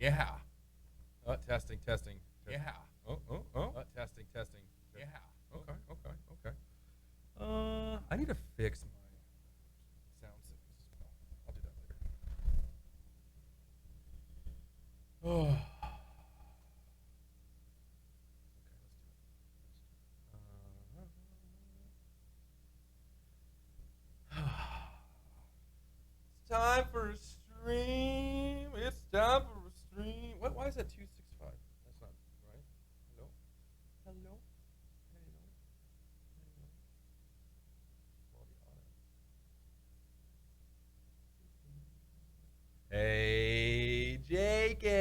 Yeah. Testing, testing. Yeah. Testing, testing. Yeah. Okay. I need to fix my sound settings as well. I'll do that later. Oh. It's time for a stream. It's time for a stream. Why is that 265? That's not right. Hello? Hello? Hey, Jacob.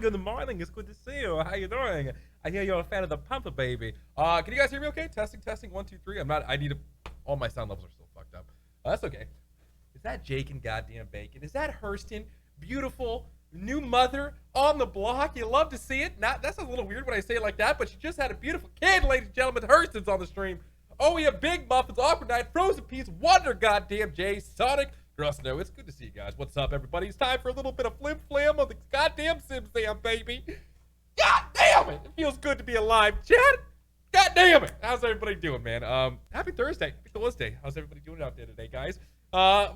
Good morning. It's good to see you. How you doing? I hear you're a fan of the Pumper Baby. Can you guys hear me okay? Testing, 1, 2, 3. All my sound levels are still fucked up. That's okay. Is that Jake and goddamn Bacon? Is that Hurston? Beautiful, new mother on the block. You love to see it. That's a little weird when I say it like that, but she just had a beautiful kid, ladies and gentlemen. Hurston's on the stream. Oh, we have Big Muffins, Awkward Night, Frozen Peas, Wonder Goddamn Jay, Sonic, Grusno. It's good to see you guys. What's up, everybody? It's time for a little bit of flim flam on the goddamn Sim Sam, baby. God damn it! It feels good to be alive, Chad. God damn it! How's everybody doing, man? Happy Thursday. Happy Thursday. How's everybody doing out there today, guys?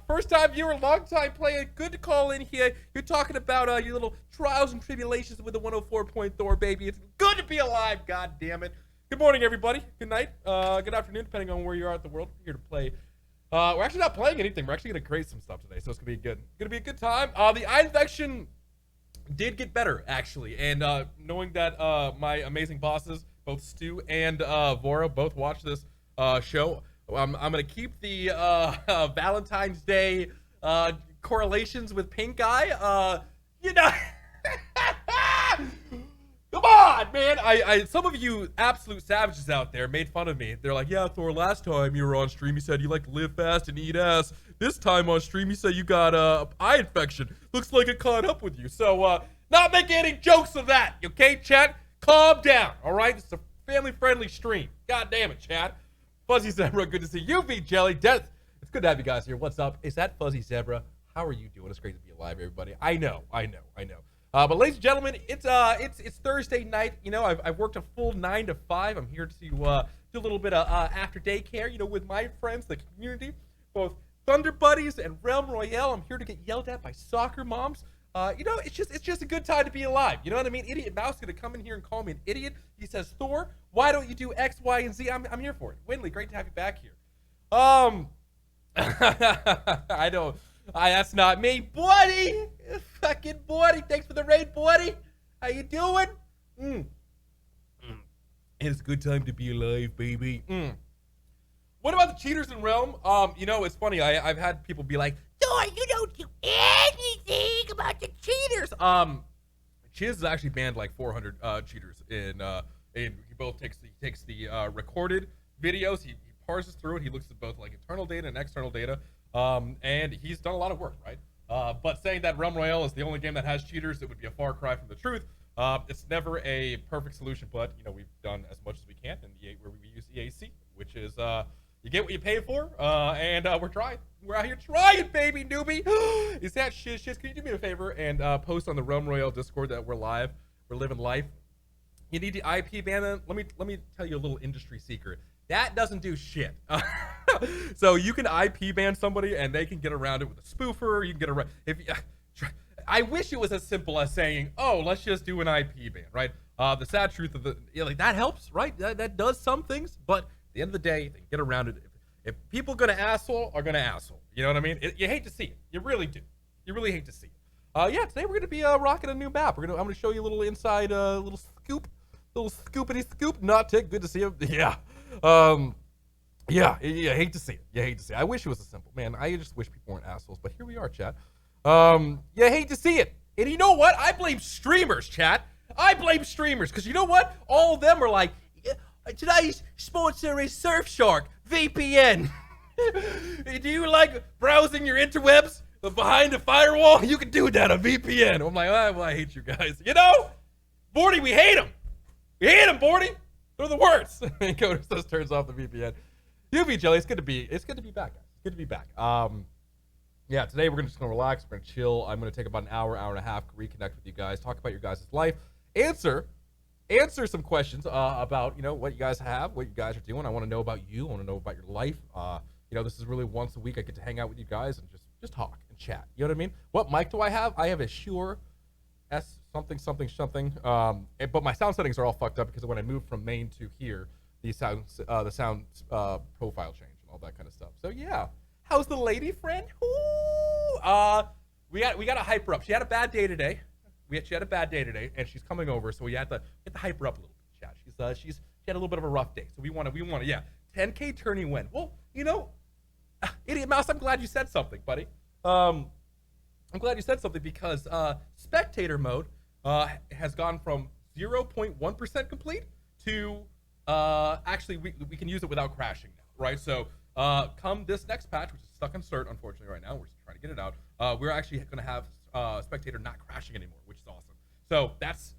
First time viewer, long time player. Good to call in here. You're talking about your little trials and tribulations with the 104.4, baby. It's good to be alive. God damn it. Good morning, everybody. Good night. Good afternoon, depending on where you are at the world. We're here to play. We're actually not playing anything. We're actually gonna create some stuff today, so it's gonna be a good time. The eye infection did get better, actually, and knowing that my amazing bosses, both Stu and Vora, both watch this show, I'm gonna keep the Valentine's Day correlations with pink eye. Come on, man. Some of you absolute savages out there made fun of me. They're like, yeah, Thor, last time you were on stream, you said you like to live fast and eat ass. This time on stream, you said you got eye infection. Looks like it caught up with you. So, not making any jokes of that, okay, chat? Calm down, all right? It's a family-friendly stream. God damn it, chat. Fuzzy Zebra, good to see you, V Jelly. Death. It's good to have you guys here. What's up? Is that Fuzzy Zebra? How are you doing? It's great to be alive, everybody. I know. But ladies and gentlemen, it's Thursday night. You know, I've worked a full 9 to 5. I'm here to do a little bit of after daycare, you know, with my friends, the community, both Thunder Buddies and Realm Royale. I'm here to get yelled at by soccer moms. You know, it's just a good time to be alive. You know what I mean? Idiot Mouse gonna come in here and call me an idiot. He says, Thor, why don't you do X, Y, and Z? I'm here for it. Winley, great to have you back here. I don't. That's not me, buddy. Fucking buddy. Thanks for the raid, buddy. How you doing? It's a good time to be alive, baby. What about the cheaters in Realm? You know, it's funny. I've had people be like, Thor, you don't do anything about the cheaters. Chiz has actually banned like 400 cheaters and he both takes the recorded videos. He parses through it. He looks at both like internal data and external data. And he's done a lot of work, right? But saying that Realm Royale is the only game that has cheaters, it would be a far cry from the truth. It's never a perfect solution, but you know, we've done as much as we can in the where we use EAC, which is you get what you pay for, and we're trying. We're out here trying, baby, newbie. Is that shiz? Can you do me a favor and post on the Realm Royale Discord that we're live? We're living life. You need the IP ban them. Let me tell you a little industry secret. That doesn't do shit. So you can IP ban somebody and they can get around it with a spoofer. You can get around I wish it was as simple as saying, oh, let's just do an IP ban, right? The sad truth of like that helps, right? That does some things, but at the end of the day, they can get around it. If people gonna asshole, are gonna asshole. You know what I mean? You hate to see it. You really do. You really hate to see it. Yeah, today we're gonna be rocking a new map. I'm gonna show you a little inside, little scoopity scoop. Not tick. Good to see you. Yeah. Yeah, you hate to see it. I wish it was a simple, man. I just wish people weren't assholes, but here we are, chat. You hate to see it. And you know what? I blame streamers, chat. I blame streamers, because you know what? All of them are like, today's sponsor is Surfshark, VPN. Do you like browsing your interwebs behind a firewall? You can do that on VPN. I'm like, oh, well, I hate you guys. You know? Bordy, we hate them. We hate them, Bordy. They're the worst. And Coders just turns off the VPN. UV Jelly, it's good to be back, guys. It's Good to be back. Yeah, today we're just gonna relax. We're gonna chill. I'm gonna take about an hour, hour and a half, reconnect with you guys, talk about your guys' life, answer some questions about what you guys have, what you guys are doing. I want to know about you. I want to know about your life. This is really once a week I get to hang out with you guys and just talk and chat. You know what I mean? What mic do I have? I have a Shure S something something something. But my sound settings are all fucked up because when I moved from main to here, the sound profile changed and all that kind of stuff. So yeah. How's the lady friend? Ooh. We got to hype her up. She had a bad day today. She had a bad day today, and she's coming over, so we have to hype her up a little bit. Chat. She had a little bit of a rough day, so we want to yeah. 10K tourney win. Well, Idiot Mouse, I'm glad you said something, buddy. I'm glad you said something because spectator mode has gone from 0.1% complete to actually we can use it without crashing now, right? So. Come this next patch, which is stuck on cert, unfortunately, right now, we're just trying to get it out. We're actually going to have spectator not crashing anymore, which is awesome. So that's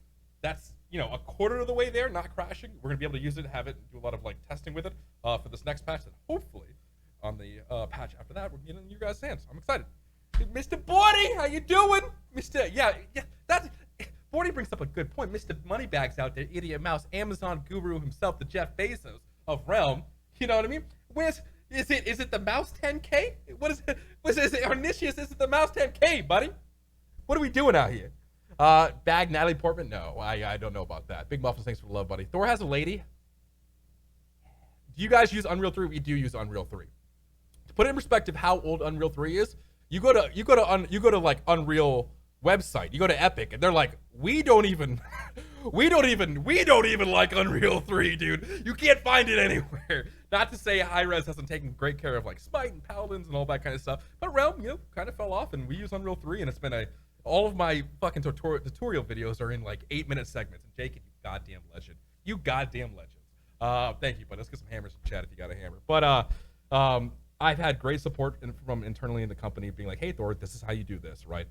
a quarter of the way there, not crashing. We're going to be able to use it, have it, do a lot of testing with it for this next patch, and hopefully on the patch after that, we're getting in your guys' hands. I'm excited. Mr. Bordy, how you doing? Yeah, that's. Bordy brings up a good point. Mr. Moneybags out there, Idiot Mouse, Amazon guru himself, the Jeff Bezos of Realm. You know what I mean? Is it the mouse 10K? What is it? Is it Ornitius? Is it the mouse 10K, buddy? What are we doing out here? Bag Natalie Portman? No, I don't know about that. Big Muffins, thanks for the love, buddy. Thor has a lady. Do you guys use Unreal 3? We do use Unreal 3. To put it in perspective how old Unreal 3 is, you go to like Unreal website, you go to Epic, and they're like, we don't even like Unreal 3, dude. You can't find it anywhere. Not to say Hi-Res hasn't taken great care of Smite and Paladins and all that kind of stuff, but Realm, kind of fell off, and we use Unreal 3, and it's been all of my fucking tutorial videos are in 8-minute segments. And Jake, you goddamn legend. You goddamn legend. Thank you, but let's get some hammers in chat if you got a hammer. But I've had great support from internally in the company being like, hey, Thor, this is how you do this, right?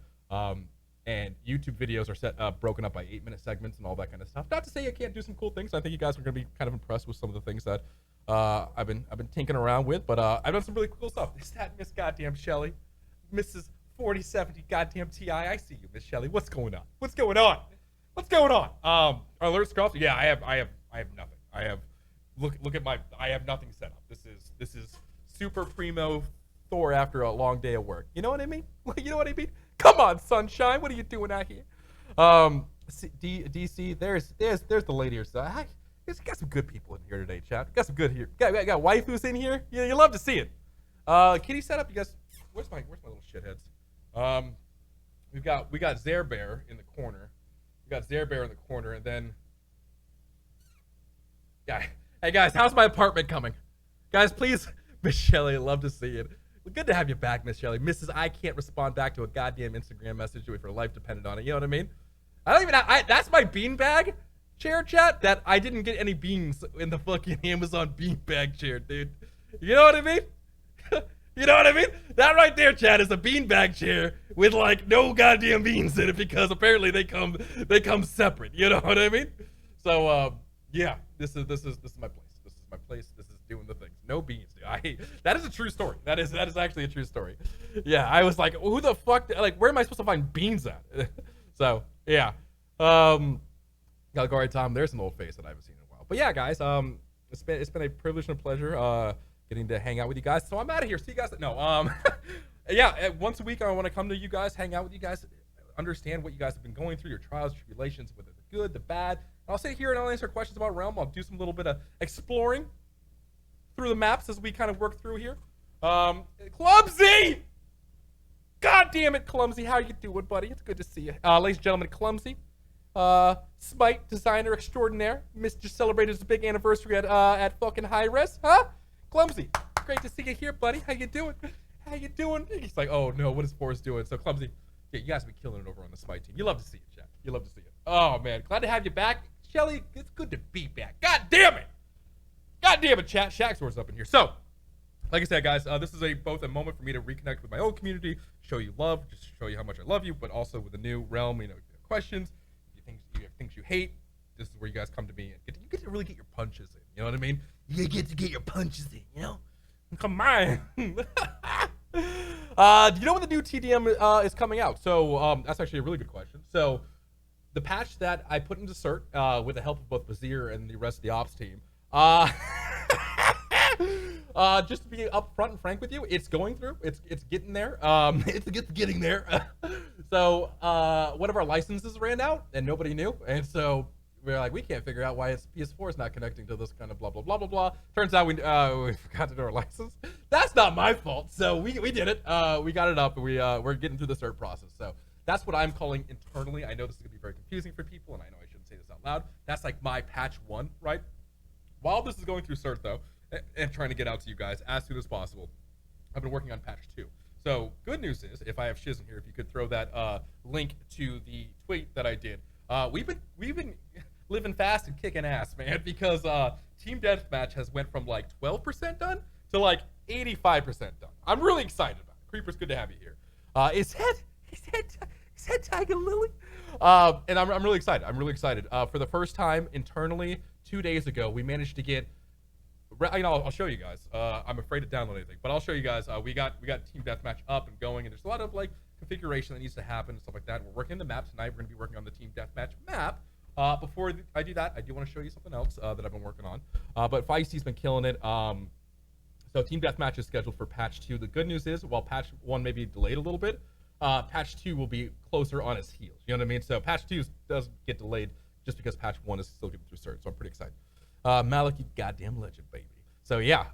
And YouTube videos are broken up by 8-minute segments and all that kind of stuff. Not to say I can't do some cool things. I think you guys are going to be kind of impressed with some of the things that I've been tinkering around with. But I've done some really cool stuff. Is that Miss Goddamn Shelly, Mrs. 4070 Goddamn Ti? I see you, Miss Shelly. What's going on? What's going on? What's going on? Alert Scruff. Yeah, I have nothing. I have nothing set up. This is super primo Thor after a long day of work. You know what I mean? You know what I mean? Come on, sunshine. What are you doing out here? DC, there's the lady herself. There's got some good people in here today, chat. Got some good here. Got waifus in here. You love to see it. Kitty setup. You guys, where's my little shitheads? We got Zarebear in the corner. And then hey guys, how's my apartment coming? Guys, please, Miss Shelley, love to see it. Good to have you back, Miss Shelley. Mrs. I can't respond back to a goddamn Instagram message if her life depended on it. You know what I mean? That's my beanbag chair, chat, that I didn't get any beans in the fucking Amazon beanbag chair, dude. You know what I mean? You know what I mean? That right there, chat, is a beanbag chair with no goddamn beans in it because apparently they come separate. You know what I mean? So yeah, this is my place. This is my place. This is doing the things. No beans, dude. That is a true story. That is actually a true story. Yeah, I was like, who the fuck? Where am I supposed to find beans at? So yeah, Galgari Tom. There's an old face that I haven't seen in a while. But yeah, guys, it's been a privilege and a pleasure getting to hang out with you guys. So I'm out of here. See you guys. No, yeah, once a week I want to come to you guys, hang out with you guys, understand what you guys have been going through, your trials, tribulations, whether the good, the bad. I'll sit here and I'll answer questions about Realm. I'll do some little bit of exploring through the maps as we kind of work through here. Clumsy! God damn it, Clumsy. How you doing, buddy? It's good to see you. Ladies and gentlemen, Clumsy. Smite designer extraordinaire. Just celebrated his big anniversary at fucking Hi-Res. Huh? Clumsy. Great to see you here, buddy. How you doing? How you doing? He's like, oh no, what is Forrest doing? So Clumsy, yeah, you guys have been killing it over on the Smite team. You love to see it, Jack. You love to see it. Oh man, glad to have you back. Shelly, it's good to be back. God damn it. God damn it, chat. Shaxor's up in here. So, like I said, guys, this is both a moment for me to reconnect with my own community, show you love, just show you how much I love you, but also with the new Realm, if you have questions, if you have things you hate, this is where you guys come to me and you get to really get your punches in. You know what I mean? You get to get your punches in, you know? Come on. Do you know when the new TDM is coming out? So that's actually a really good question. So the patch that I put into cert with the help of both Bazir and the rest of the ops team, just to be upfront and frank with you, it's going through. It's getting there. It's getting there. So one of our licenses ran out and nobody knew, and so we're like, we can't figure out why its PS4 is not connecting to this kind of blah blah blah blah blah. Turns out we forgot to do our license. That's not my fault. So we did it. We got it up, and we're getting through the cert process. So that's what I'm calling internally. I know this is gonna be very confusing for people, and I know I shouldn't say this out loud. That's like my patch 1, right? While this is going through cert though, and trying to get out to you guys as soon as possible, I've been working on patch 2. So good news is, if I have Shiz in here, if you could throw that link to the tweet that I did. We've been living fast and kicking ass, man, because Team Deathmatch has went from like 12% done to like 85% done. I'm really excited about it. Creeper's, good to have you here. Is that Tiger Lily? And I'm really excited. I'm really excited. For the first time internally, 2 days ago, we managed to get. I'll show you guys. I'm afraid to download anything, but I'll show you guys. We got Team Deathmatch up and going, and there's a lot of like configuration that needs to happen and stuff like that. We're working on the map tonight. We're going to be working on the Team Deathmatch map. Before I do that, I do want to show you something else that I've been working on. But Feisty's been killing it. So Team Deathmatch is scheduled for patch 2. The good news is, while patch 1 may be delayed a little bit, patch 2 will be closer on its heels. You know what I mean? So patch 2 does get delayed just because patch 1 is still getting through cert. So I'm pretty excited. Malik, you goddamn legend, baby. So yeah.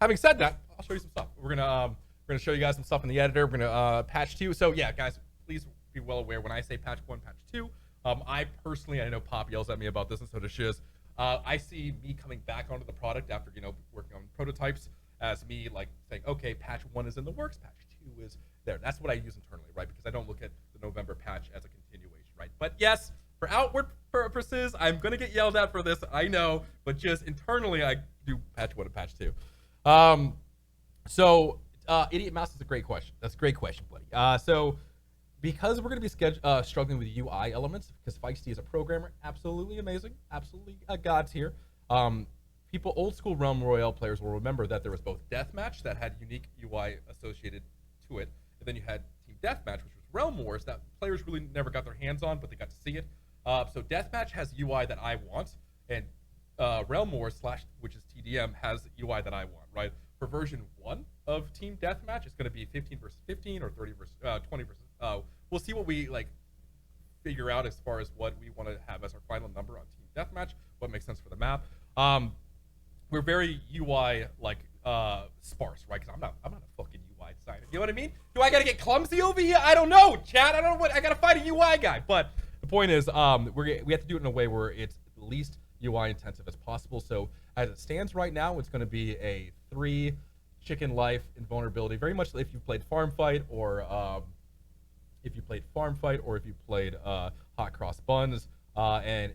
Having said that, I'll show you some stuff. We're gonna show you guys some stuff in the editor. We're gonna patch 2. So yeah, guys, please be well aware when I say patch 1, patch 2. I personally, I know Pop yells at me about this, and so does Shiz. I see me coming back onto the product after working on prototypes as me like saying, okay, patch 1 is in the works, patch 2 is there. That's what I use internally, right? Because I don't look at the November patch as a continuation, right? But yes, for outward purposes, I'm gonna get yelled at for this, I know, but just internally, I do patch 1 and patch 2. So Idiot Mouse is a great question. That's a great question, buddy. So because we're going to be struggling with UI elements, because Feisty is a programmer, absolutely amazing, absolutely God's here. Old school Realm Royale players will remember that there was both Deathmatch that had unique UI associated to it, and then you had Team Deathmatch, which was Realm Wars that players really never got their hands on, but they got to see it. So Deathmatch has UI that I want, and Realm Wars / which is TDM has UI that I want, right? For version 1 of Team Deathmatch, it's going to be 15 versus 15 or 30 versus 20 versus. We'll see what we like figure out as far as what we want to have as our final number on Team Deathmatch, what makes sense for the map. We're very UI like sparse, right? Because I'm not a fucking UI designer. You know what I mean? Do I gotta get clumsy over here? I don't know, Chad. I don't know what I gotta find a UI guy. But the point is, we have to do it in a way where it's the least UI intensive as possible. So as it stands right now, it's going to be a 3 chicken life invulnerability, very much if you've played Farm Fight or if you played Hot Cross Buns, and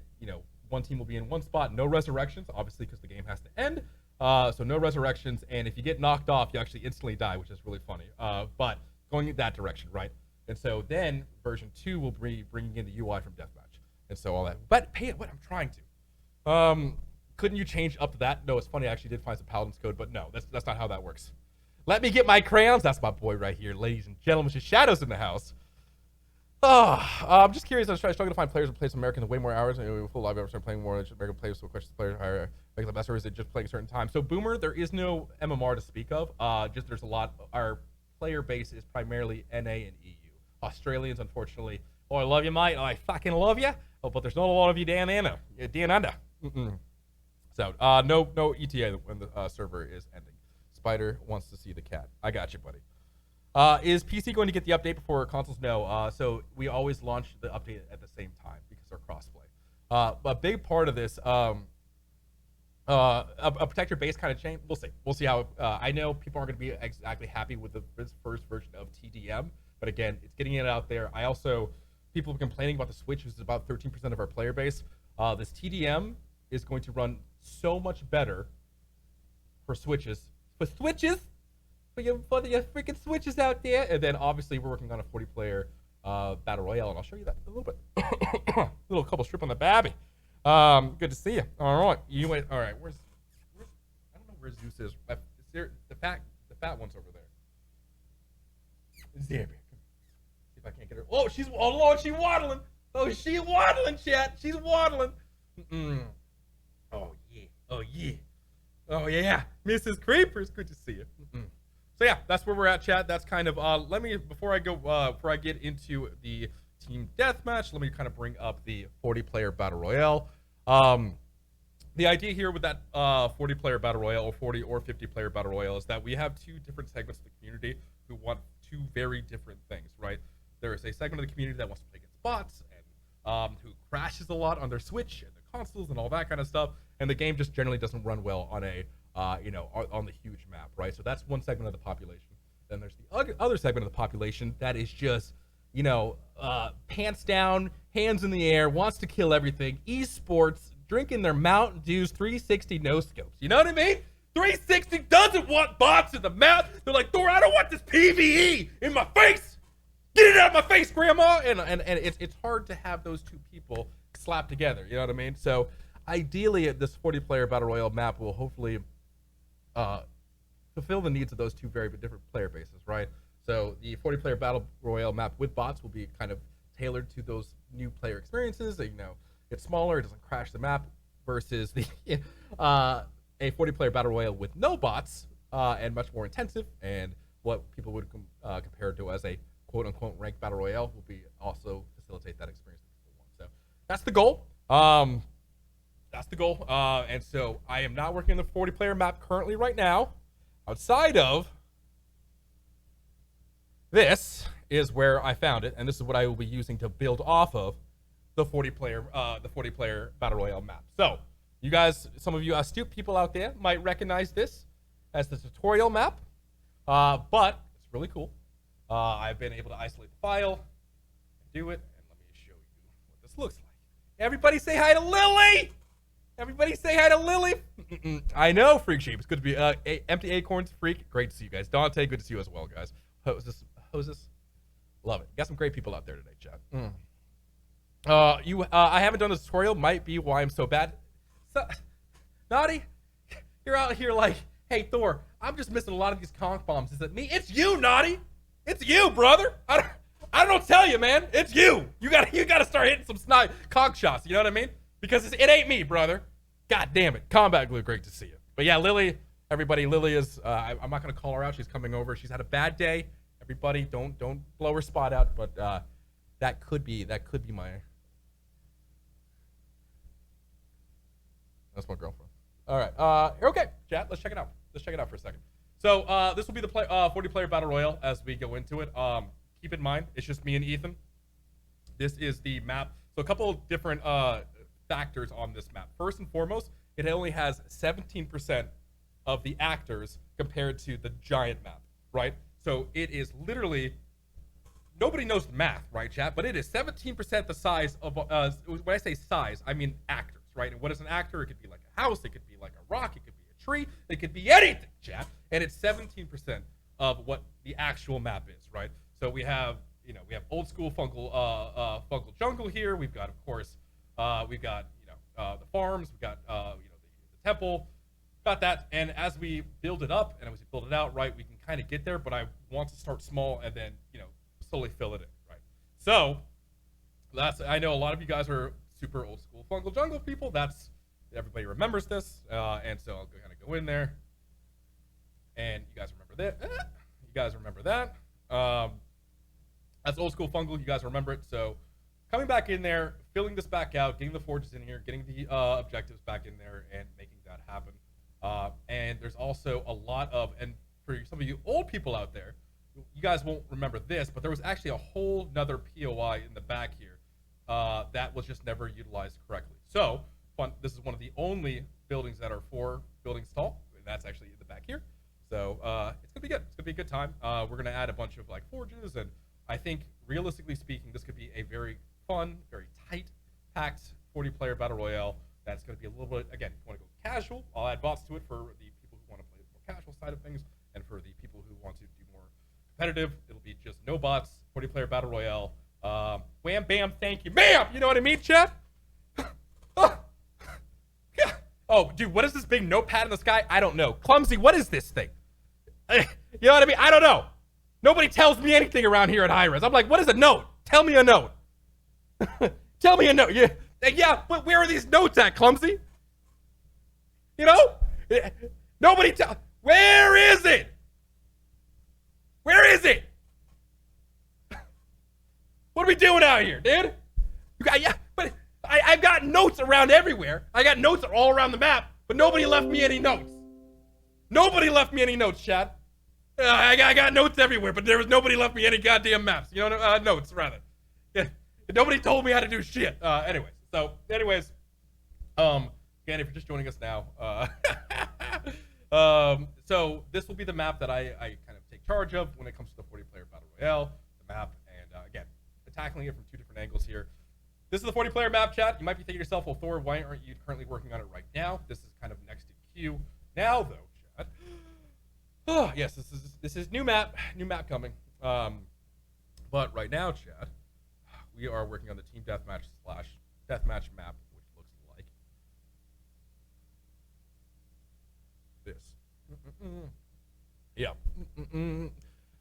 one team will be in one spot, no resurrections, obviously because the game has to end. So no resurrections, and if you get knocked off, you actually instantly die, which is really funny. But going in that direction, right? And so then version 2 will be bringing in the UI from Deathmatch, and so all that. But pay it what I'm trying to. Couldn't you change up to that? No, it's funny. I actually did find some Paladin's code, but no, that's not how that works. Let me get my crayons. That's my boy right here, ladies and gentlemen. Mr. Shadows in the house. I'm just curious. I was struggling to find players who play some Americans way more hours. Full live ever start playing more. American players, so questions players higher. Make the best, or is it just playing a certain time? So Boomer, there is no MMR to speak of. Just there's a lot. Our player base is primarily NA and EU. Australians, unfortunately. Oh, I love you, mate. Oh, I fucking love you. Oh, but there's not a lot of you down under. Down under. So no ETA when the server is ending. Spider wants to see the cat. I got you, buddy. Is PC going to get the update before consoles? No. So we always launch the update at the same time because they're crossplay. A big part of this, a protect your base kind of change. We'll see. We'll see how. I know people aren't going to be exactly happy with this first version of TDM, but again, it's getting it out there. People have been complaining about the Switch, which is about 13% of our player base. This TDM is going to run so much better for Switches. For your freaking Switches out there. And then obviously we're working on a 40-player battle royale, and I'll show you that in a little bit. Little couple strip on the babby. Good to see you. All right, you went. All right, where's I don't know where Zeus is. The fat ones over there. There. See if I can't get her. Oh, oh Lord, she's waddling. Oh, she's waddling, chat. She's waddling. Oh yeah. Oh yeah. Oh yeah. Mrs. Creepers, good to see you. So yeah, that's where we're at, chat. That's kind of before I get into the team deathmatch, let me kind of bring up the 40-player battle royale. The idea here with that 40-player battle royale or 40 or 50-player battle royale is that we have two different segments of the community who want two very different things, right? There is a segment of the community that wants to play against bots and who crashes a lot on their Switch and their consoles and all that kind of stuff, and the game just generally doesn't run well on a on the huge map, right? So that's one segment of the population. Then there's the other segment of the population that is just, pants down, hands in the air, wants to kill everything, esports, drinking their Mountain Dews, 360 no scopes. You know what I mean? 360 doesn't want bots in the map. They're like, Thor, I don't want this PvE in my face. Get it out of my face, Grandma. And it's hard to have those two people slapped together. You know what I mean? So ideally, this 40-player battle royale map will hopefully fulfill the needs of those two very different player bases, right? So the 40-player battle royale map with bots will be kind of tailored to those new player experiences. It's smaller, it doesn't crash the map, versus the a 40-player battle royale with no bots and much more intensive, and what people would compare to as a quote-unquote ranked battle royale will be also facilitate that experience that people want. So that's the goal. That's the goal. And so I am not working on the 40-player map currently right now. Outside of this is where I found it, and this is what I will be using to build off of the 40-player battle royale map. So you guys, some of you astute people out there might recognize this as the tutorial map, but it's really cool. I've been able to isolate the file and do it, and let me show you what this looks like. Everybody say hi to Lily! Everybody say hi to Lily! I know, Freak Sheep. It's good to be Empty Acorns, Freak. Great to see you guys. Dante, good to see you as well, guys. Hoses, love it. Got some great people out there today, chat. I haven't done the tutorial. Might be why I'm so bad. So, Naughty, you're out here like, hey Thor, I'm just missing a lot of these conch bombs. Is it me? It's you, Naughty. It's you, brother. I don't tell you, man. It's you. You gotta start hitting some conch shots. You know what I mean? Because it ain't me, brother. God damn it. Combat Glue, great to see you. But yeah, Lily, everybody, Lily is. I'm not gonna call her out. She's coming over. She's had a bad day. Everybody, don't blow her spot out. But that could be my. That's my girlfriend. All right. Okay, chat. Let's check it out. Let's check it out for a second. So this will be the 40-player battle royale as we go into it. Keep in mind, it's just me and Ethan. This is the map. So a couple of different factors on this map. First and foremost, it only has 17% of the actors compared to the giant map, right? So it is literally, nobody knows the math, right, chat? But it is 17% the size of, when I say size, I mean actors, right? And what is an actor? It could be like a house, it could be like a rock, it could be a tree, it could be anything, chat. And it's 17% of what the actual map is, right? So we have, we have old school Fungal Jungle here. We've got, of course, we've got, the farms. We've got, the temple. Got that. And as we build it up and as we build it out, right, we can kind of get there. But I want to start small and then, slowly fill it in, right? So I know a lot of you guys are super old school Fungal Jungle people. Everybody remembers this. And so I'll kind of go in there. And you guys remember that. You guys remember that. That's old school Fungal. You guys remember it. So coming back in there, filling this back out, getting the forges in here, getting the objectives back in there, and making that happen. And there's also a lot of, and for some of you old people out there, you guys won't remember this, but there was actually a whole nother POI in the back here that was just never utilized correctly. So this is one of the only buildings that are 4 buildings tall, and that's actually in the back here. So it's gonna be good. It's gonna be a good time. We're gonna add a bunch of like forges, and I think realistically speaking, this could be a very fun, very tight, packed 40-player battle royale. That's gonna be a little bit, again, if you want to go casual, I'll add bots to it for the people who want to play the more casual side of things, and for the people who want to do more competitive, it'll be just no bots, 40-player battle royale. Wham, bam, thank you, ma'am. You know what I mean, chat? Oh, dude, what is this big notepad in the sky? I don't know. Clumsy, what is this thing? You know what I mean? I don't know. Nobody tells me anything around here at high res. I'm like, what is a note? Tell me a note. Tell me a note. Yeah, but where are these notes at, Clumsy? You know? Nobody tell. Where is it? Where is it? What are we doing out here, dude? But I've got notes around everywhere. I got notes all around the map, but nobody left me any notes. Nobody left me any notes, chat. I got notes everywhere, but there was nobody left me any goddamn maps. You know, notes rather. Yeah, nobody told me how to do shit. Anyways, again, if you're just joining us now, so this will be the map that I kind of take charge of when it comes to the 40-player battle royale, the map, and again, tackling it from two different angles here. This is the 40-player map, chat. You might be thinking to yourself, well, Thor, why aren't you currently working on it right now? This is kind of next in queue. Now, though, chat. Oh, yes, this is new map coming. But right now, chat, we are working on the team deathmatch / deathmatch map, which looks like this. Yeah.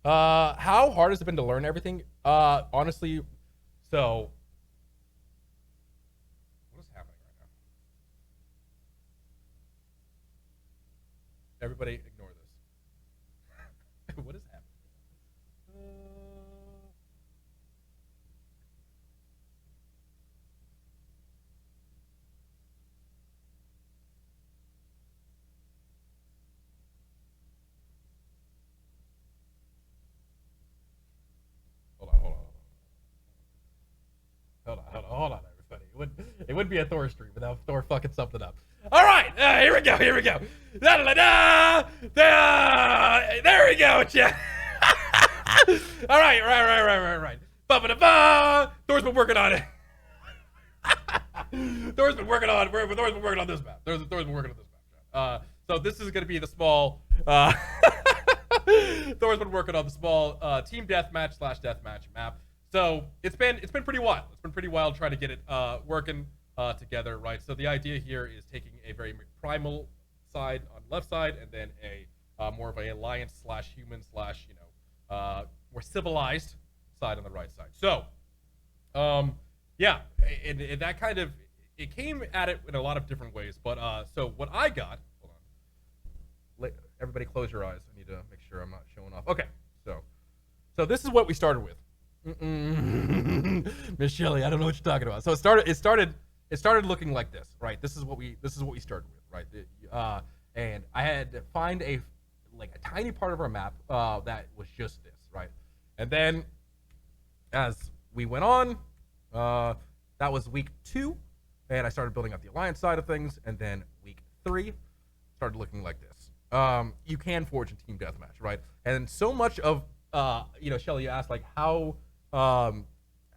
How hard has it been to learn everything? Honestly, so what is happening right now? Everybody ignore this. What is happening? Hold on, everybody. It wouldn't be a Thor stream without Thor fucking something up. All right, here we go. There we go, chat. All right. Ba-ba-da-ba. Thor's been working on it. Thor's been working on this map. Thor's been working on this map. So this is gonna be the small. Thor's been working on the small team deathmatch / deathmatch map. So it's been pretty wild. It's been pretty wild trying to get it working together, right? So the idea here is taking a very primal side on the left side, and then a more of a alliance / human / more civilized side on the right side. So, yeah, and that kind of it came at it in a lot of different ways. But so what I got, hold on, everybody close your eyes. I need to make sure I'm not showing off. Okay, so this is what we started with. Miss Shelley, I don't know what you're talking about. So it started looking like this, right? This is what we started with, right? And I had to find a tiny part of our map that was just this, right? And then as we went on, that was week 2, and I started building up the alliance side of things, and then week 3 started looking like this. You can forge a team deathmatch, right? And so much of Shelley, you asked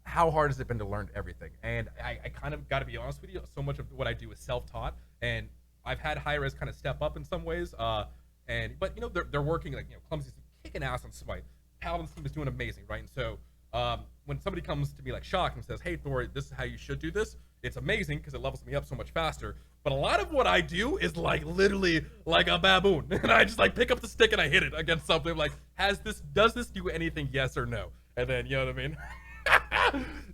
how hard has it been to learn everything? And I kind of got to be honest with you, so much of what I do is self-taught, and I've had high-res kind of step up in some ways, but they're working, Clumsy's kicking ass on Smite. Paladin's team is doing amazing, right? And so when somebody comes to me like Shock and says, hey Thor, this is how you should do this, it's amazing because it levels me up so much faster. But a lot of what I do is literally like a baboon, and I just pick up the stick and I hit it against something. Does this do anything? Yes or no? And then you know what I mean.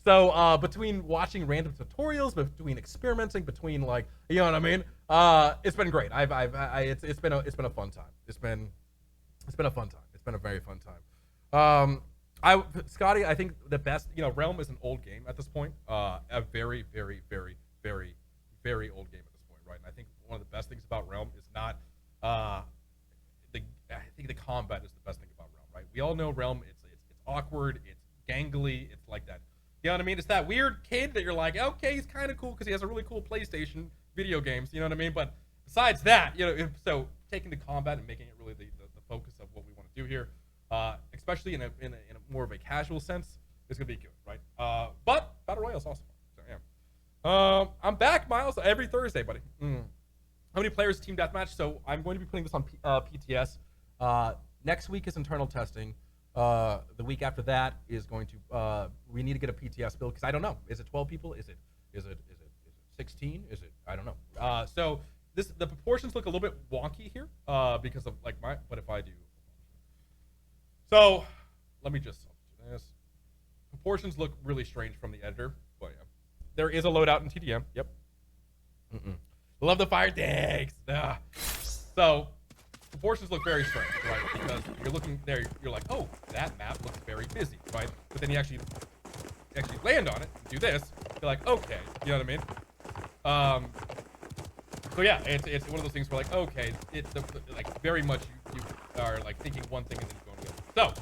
So between watching random tutorials, between experimenting, between you know what I mean, it's been great. It's been a fun time. It's been a fun time. It's been a very fun time. Scotty, I think the best, Realm is an old game at this point. A very, very, very, very, very old game at this point, right? And I think one of the best things about Realm is not I think the combat is the best thing about Realm, right? We all know Realm. It's awkward. It's gangly. It's like that. You know what I mean? It's that weird kid that you're like, okay, he's kind of cool because he has a really cool PlayStation video games. You know what I mean? But besides that, so taking the combat and making it really the focus of what we want to do here, especially in a more of a casual sense, is gonna be good, right? But Battle Royale is awesome. So yeah. I'm back, Miles, every Thursday, buddy. How many players team deathmatch? So I'm going to be putting this on PTS. Next week is internal testing. The week after that is going to we need to get a PTS build because I don't know. Is it 12 people? Is it 16? Is it I don't know. So the proportions look a little bit wonky here because of what if I do So let me just do this. Proportions look really strange from the editor, but yeah. There is a loadout in TDM. Yep. Love the fire tanks. So proportions look very strange, right? Because you're looking there, you're like, oh, that map looks very busy, right? But then you actually land on it, do this, you're like, okay, you know what I mean? So yeah, it's one of those things where like, okay, it's like very much you are like thinking one thing and then going the other. So,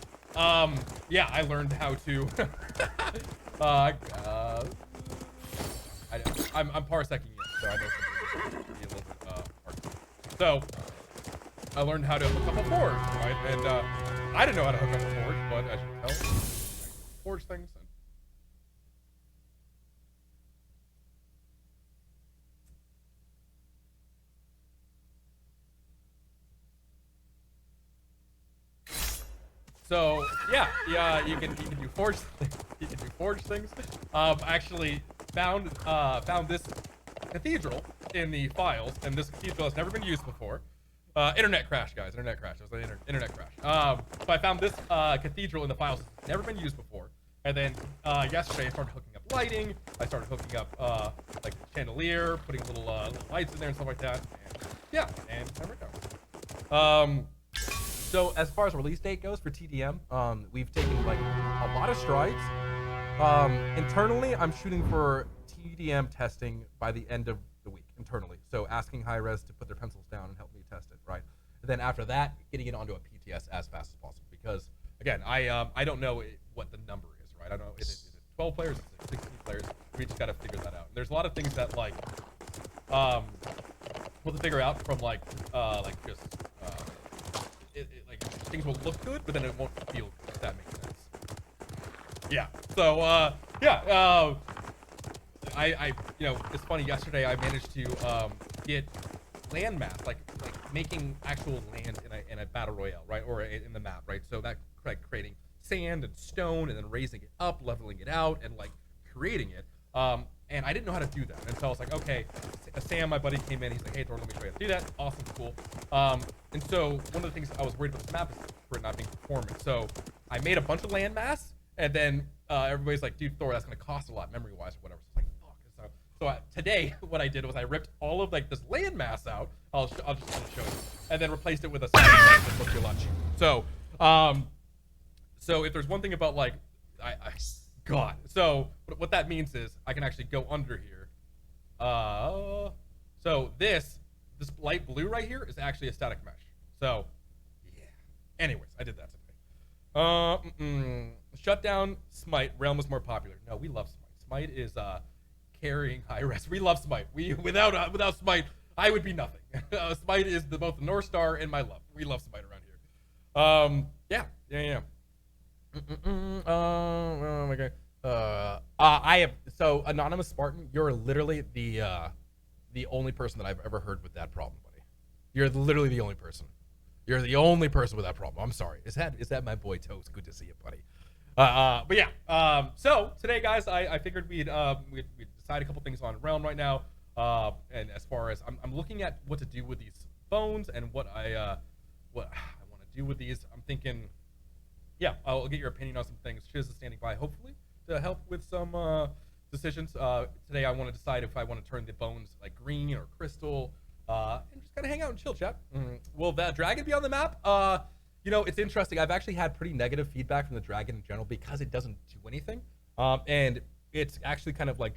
yeah, I learned how to. I'm parsecing it, so I know something be a little bit hard. So I learned how to hook up a forge, right? And I didn't know how to hook up a forge, but as you can tell, I forge things. So yeah, you can do forge you can do forge things. Actually found this cathedral in the files, and this cathedral has never been used before. Internet crash, guys. Internet crash. It was an internet crash. So I found this cathedral in the files. It's never been used before. And then yesterday I started hooking up lighting. I started hooking up like chandelier, putting little lights in there and stuff like that. And yeah, and there we go. So as far as release date goes for TDM, we've taken like a lot of strides. Internally, I'm shooting for TDM testing by the end of the week internally. So asking Hi-Res to put their pencils down and help me test it, right? And then after that, getting it onto a PTS as fast as possible. Because again, I don't know what the number is, right? I don't know, is it 12 players? Is it 16 players? We just got to figure that out. There's a lot of things that like, we'll have to figure out from like just, like things will look good, but then it won't feel good, if that makes sense. Yeah. So yeah. I you know, it's funny. Yesterday I managed to get land math, like making actual land in a battle royale, right, or in the map, right. So that like creating sand and stone, and then raising it up, leveling it out, and like creating it. And I didn't know how to do that. And so I was like, okay, Sam, my buddy, came in. He's like, hey, Thor, let me show you how to do that. Awesome, cool. And so one of the things I was worried about this map is for it not being performant. So I made a bunch of land mass, and then everybody's like, dude, Thor, that's going to cost a lot memory-wise or whatever. So I was like, fuck. So today, what I did was I ripped all of like this land mass out. I'll just kind of show you. And then replaced it with a second that looks a lot cheaper. So if there's one thing about like, God. So what that means is I can actually go under here. So this light blue right here is actually a static mesh. So yeah. Anyways, I did that today. Shut down Smite. Realm is more popular. No, we love Smite. Smite is carrying Hi-Res. We love Smite. Without Smite, I would be nothing. Smite is both the North Star and my love. We love Smite around here. Yeah. Oh my god. I have so Anonymous Spartan. You're literally the only person that I've ever heard with that problem, buddy. You're literally the only person. You're the only person with that problem. I'm sorry. Is that my boy Toast? Good to see you, buddy. But yeah. So today, guys, I figured we'd decide a couple things on Realm right now. And as far as I'm looking at what to do with these phones and what I want to do with these, I'm thinking. Yeah, I'll get your opinion on some things. Shiz is standing by, hopefully, to help with some decisions. Today, I want to decide if I want to turn the bones like green or crystal, and just kind of hang out and chill, chat. Will that dragon be on the map? You know, it's interesting. I've actually had pretty negative feedback from the dragon in general because it doesn't do anything, and it's actually kind of like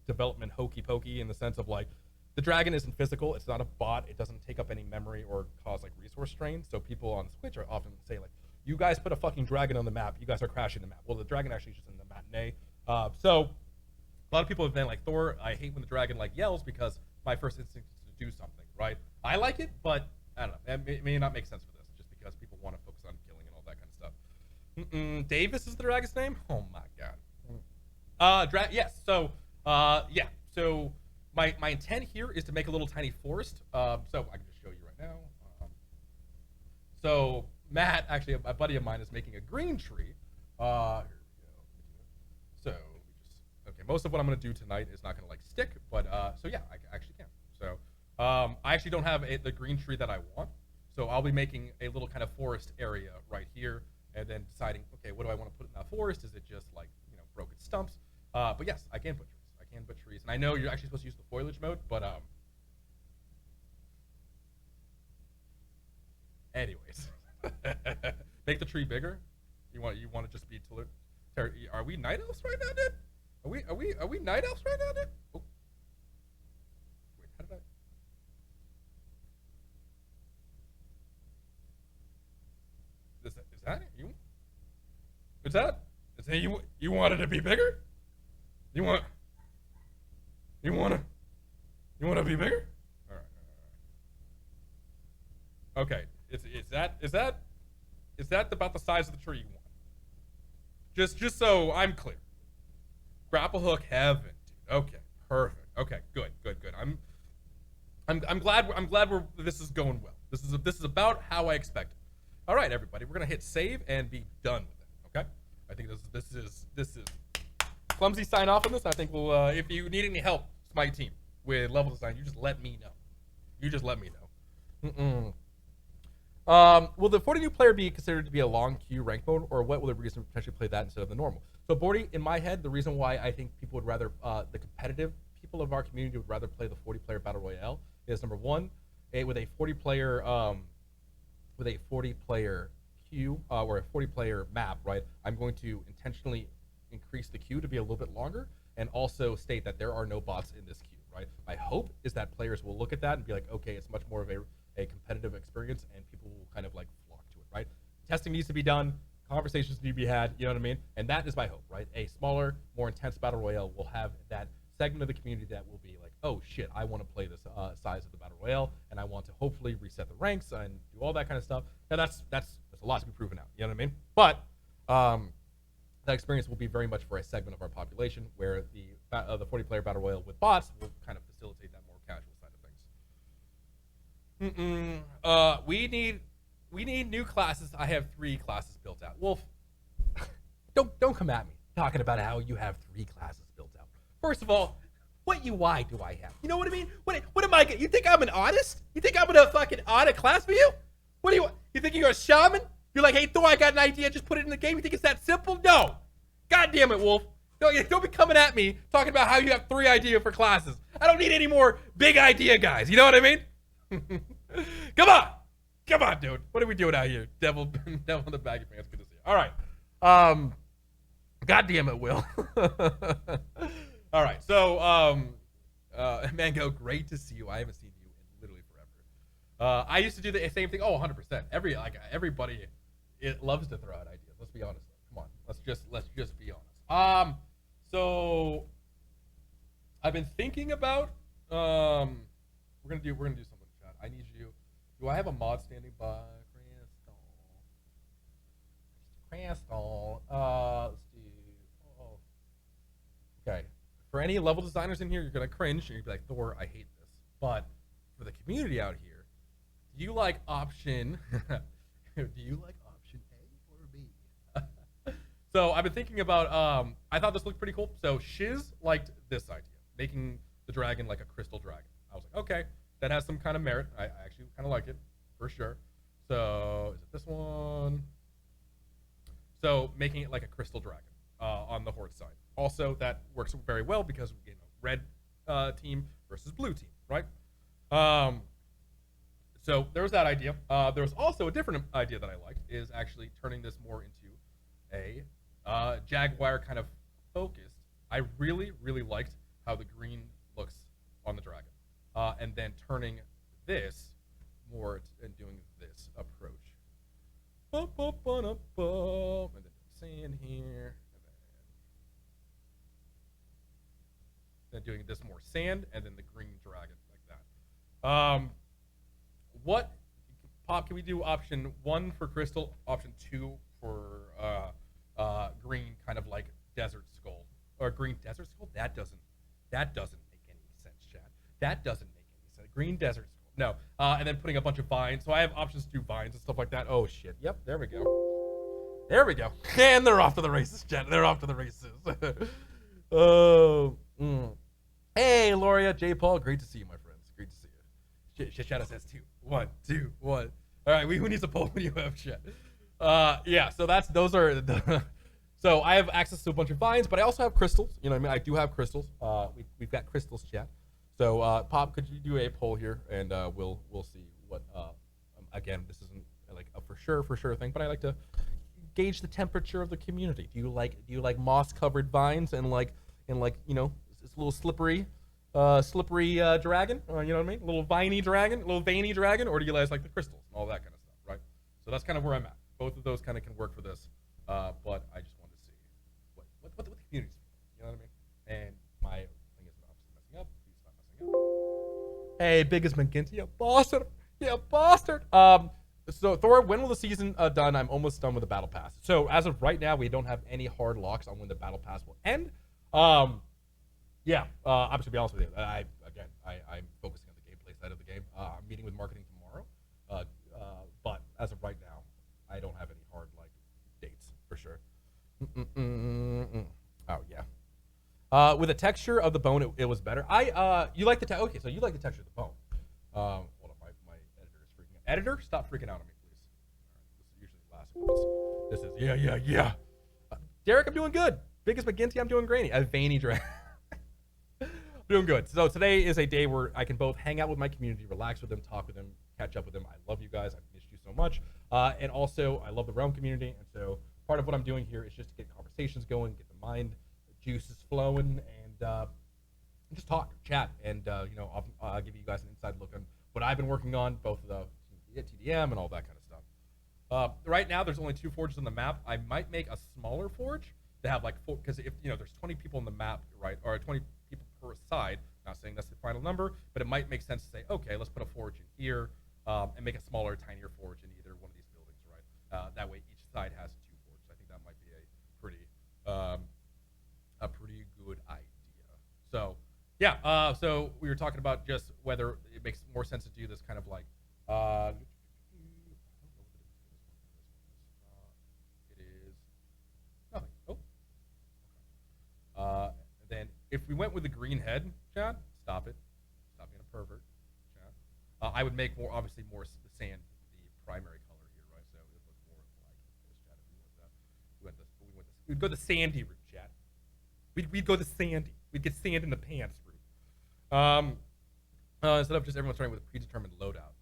development hokey pokey in the sense of like the dragon isn't physical. It's not a bot. It doesn't take up any memory or cause like resource strain. So people on Switch are often say like, you guys put a fucking dragon on the map. You guys are crashing the map. Well, the dragon actually is just in the matinee. So a lot of people have been like, Thor, I hate when the dragon like yells because my first instinct is to do something, right? I like it, but I don't know. It may not make sense for this just because people want to focus on killing and all that kind of stuff. Davis is the dragon's name? Oh my god. Yes. So, yeah. So my intent here is to make a little tiny forest. So I can just show you right now. So Matt, actually, a buddy of mine, is making a green tree. Here we go. So okay. Most of what I'm gonna do tonight is not gonna like stick, but so yeah, I actually can. So I actually don't have the green tree that I want. So I'll be making a little kind of forest area right here, and then deciding, okay, what do I want to put in that forest? Is it just like, broken stumps? But yes, I can put trees. I can put trees, and I know you're actually supposed to use the foliage mode, but anyways, make the tree bigger. You want to just be are we night elves right now, dude? Are we night elves right now, dude? Oh. Wait, how did I? Is that you? Is that? Is that you wanted to be bigger? You want to be bigger? All right. Okay. Is that about the size of the tree you want? Just so I'm clear. Grapple hook heaven, dude. Okay. Perfect. Okay. Good. I'm glad this is going well. This is about how I expected. All right, everybody, we're gonna hit save and be done with it. Okay. I think this is clumsy sign off on this. I think we'll if you need any help, my team with level design, you just let me know. Will the 40 new player be considered to be a long queue rank mode, or what will the reason potentially play that instead of the normal? So, Bordy, in my head, the reason why I think people would rather, the competitive people of our community would rather play the 40 player battle royale is number one, with a 40 player queue or a 40 player map, right? I'm going to intentionally increase the queue to be a little bit longer, and also state that there are no bots in this queue, right? My hope is that players will look at that and be like, okay, it's much more of a competitive experience, and people will kind of like flock to it, right? Testing needs to be done, conversations need to be had, you know what I mean? And that is my hope, right? A smaller, more intense battle royale will have that segment of the community that will be like, oh shit, I want to play this size of the battle royale, and I want to hopefully reset the ranks and do all that kind of stuff. Now that's a lot to be proven out, you know what I mean? But that experience will be very much for a segment of our population, where the 40 player battle royale with bots will kind of facilitate that more casual side of things. We need new classes. I have 3 classes built out. Wolf, don't come at me talking about how you have 3 classes built out. First of all, what UI do I have? You know what I mean? What am I? You think I'm an artist? You think I'm gonna fucking audit class for you? What do you think you're a shaman? You're like, hey Thor, I got an idea. Just put it in the game. You think it's that simple? No. God damn it, Wolf. Don't be coming at me talking about how you have 3 ideas for classes. I don't need any more big idea guys. You know what I mean? Come on, dude. What are we doing out here? Devil in the bag of pants. Good to see you. All right. God damn it, Will. All right. So, Mango, great to see you. I haven't seen you in literally forever. I used to do the same thing. Oh, 100%. Everybody, it loves to throw out ideas. Let's be honest. Come on. Let's just be honest. So I've been thinking about we're gonna do something in chat. I need you. Do I have a mod standing by? Crystal. Let's do. Oh. Okay. For any level designers in here, you're gonna cringe and you're gonna be like, Thor, I hate this. But for the community out here, do you like option? Do you like option A or B? So I've been thinking about. I thought this looked pretty cool. So Shiz liked this idea, making the dragon like a crystal dragon. I was like, okay, that has some kind of merit. I actually kind of like it for sure. So is it this one? So making it like a crystal dragon on the horde side. Also, that works very well because red team versus blue team, right? So there was that idea. There was also a different idea that I liked, is actually turning this more into a Jaguar kind of focused. I really, really liked how the green looks on the dragon. And then turning this more and doing this approach. And then sand here. And then doing this more sand, and then the green dragon like that. What Pop can we do? Option 1 for crystal, option 2 for green, kind of like desert skull or green desert skull. That doesn't make any sense, Chad. That doesn't make any sense. Green desert skull. No. And then putting a bunch of vines. So I have options to do vines and stuff like that. Oh shit. Yep. There we go. There we go. And they're off to the races, Chad. They're off to the races. Oh. Hey, Loria, J. Paul. Great to see you, my friends. Great to see you. Shadow says 2. 1, 2, 1. All right, who needs a poll when you have shit? Yeah. So those are the. So I have access to a bunch of vines, but I also have crystals. You know what I mean? I do have crystals. We've got crystals, chat. So Pop, could you do a poll here, and we'll see what. Again, this isn't like a for sure thing, but I like to gauge the temperature of the community. Do you like moss covered vines and like you know this little slippery dragon? You know what I mean? A little viney dragon, a little veiny dragon, or do you guys like the crystals and all that kind of stuff, right? So that's kind of where I'm at. Both of those kind of can work for this, but I just wanted to see what the community's feeling. You know what I mean? And my thing is obviously messing up. Please stop messing up. Hey, biggest McGinty, you bastard! Yeah, bastard! So Thor, when will the season done? I'm almost done with the battle pass. So as of right now, we don't have any hard locks on when the battle pass will end. Yeah, I'm just gonna be honest with you. I'm focusing on the gameplay side of the game. I'm meeting with marketing tomorrow, but as of right now, I don't have any hard like dates for sure. Oh yeah. With the texture of the bone, it was better. You like the okay? So you like the texture of the bone. Hold on, my editor is freaking out. Editor, stop freaking out on me, please. All right, this is usually the last one. This is yeah. Derek, I'm doing good. Biggest McGinty, I'm doing grainy. A veiny dragon. Doing good. So today is a day where I can both hang out with my community, relax with them, talk with them, catch up with them. I love you guys. I've missed you so much. And also, I love the Realm community. And so part of what I'm doing here is just to get conversations going, get the mind juices flowing, and just talk, chat, and you know, I'll give you guys an inside look on what I've been working on, both the TDM and all that kind of stuff. Right now, there's only 2 forges on the map. I might make a smaller forge to have like 4, because if you know, there's 20 people on the map, right, or 20 people per side. Not saying that's the final number, but it might make sense to say, okay, let's put a forge in here and make a smaller, tinier forge in either one of these buildings, right? That way, each side has 2 forges. I think that might be a pretty good idea. So, yeah. So we were talking about just whether it makes more sense to do this kind of like. It is nothing. Oh. Then if we went with the green head, Chad, stop it. Stop being a pervert, Chad. I would make obviously more sand the primary color here, right? So it would look more like this, Chad. If we'd go the sandy route, Chad. We'd go the sandy. We'd get sand in the pants route. Instead of just everyone starting with a predetermined loadout.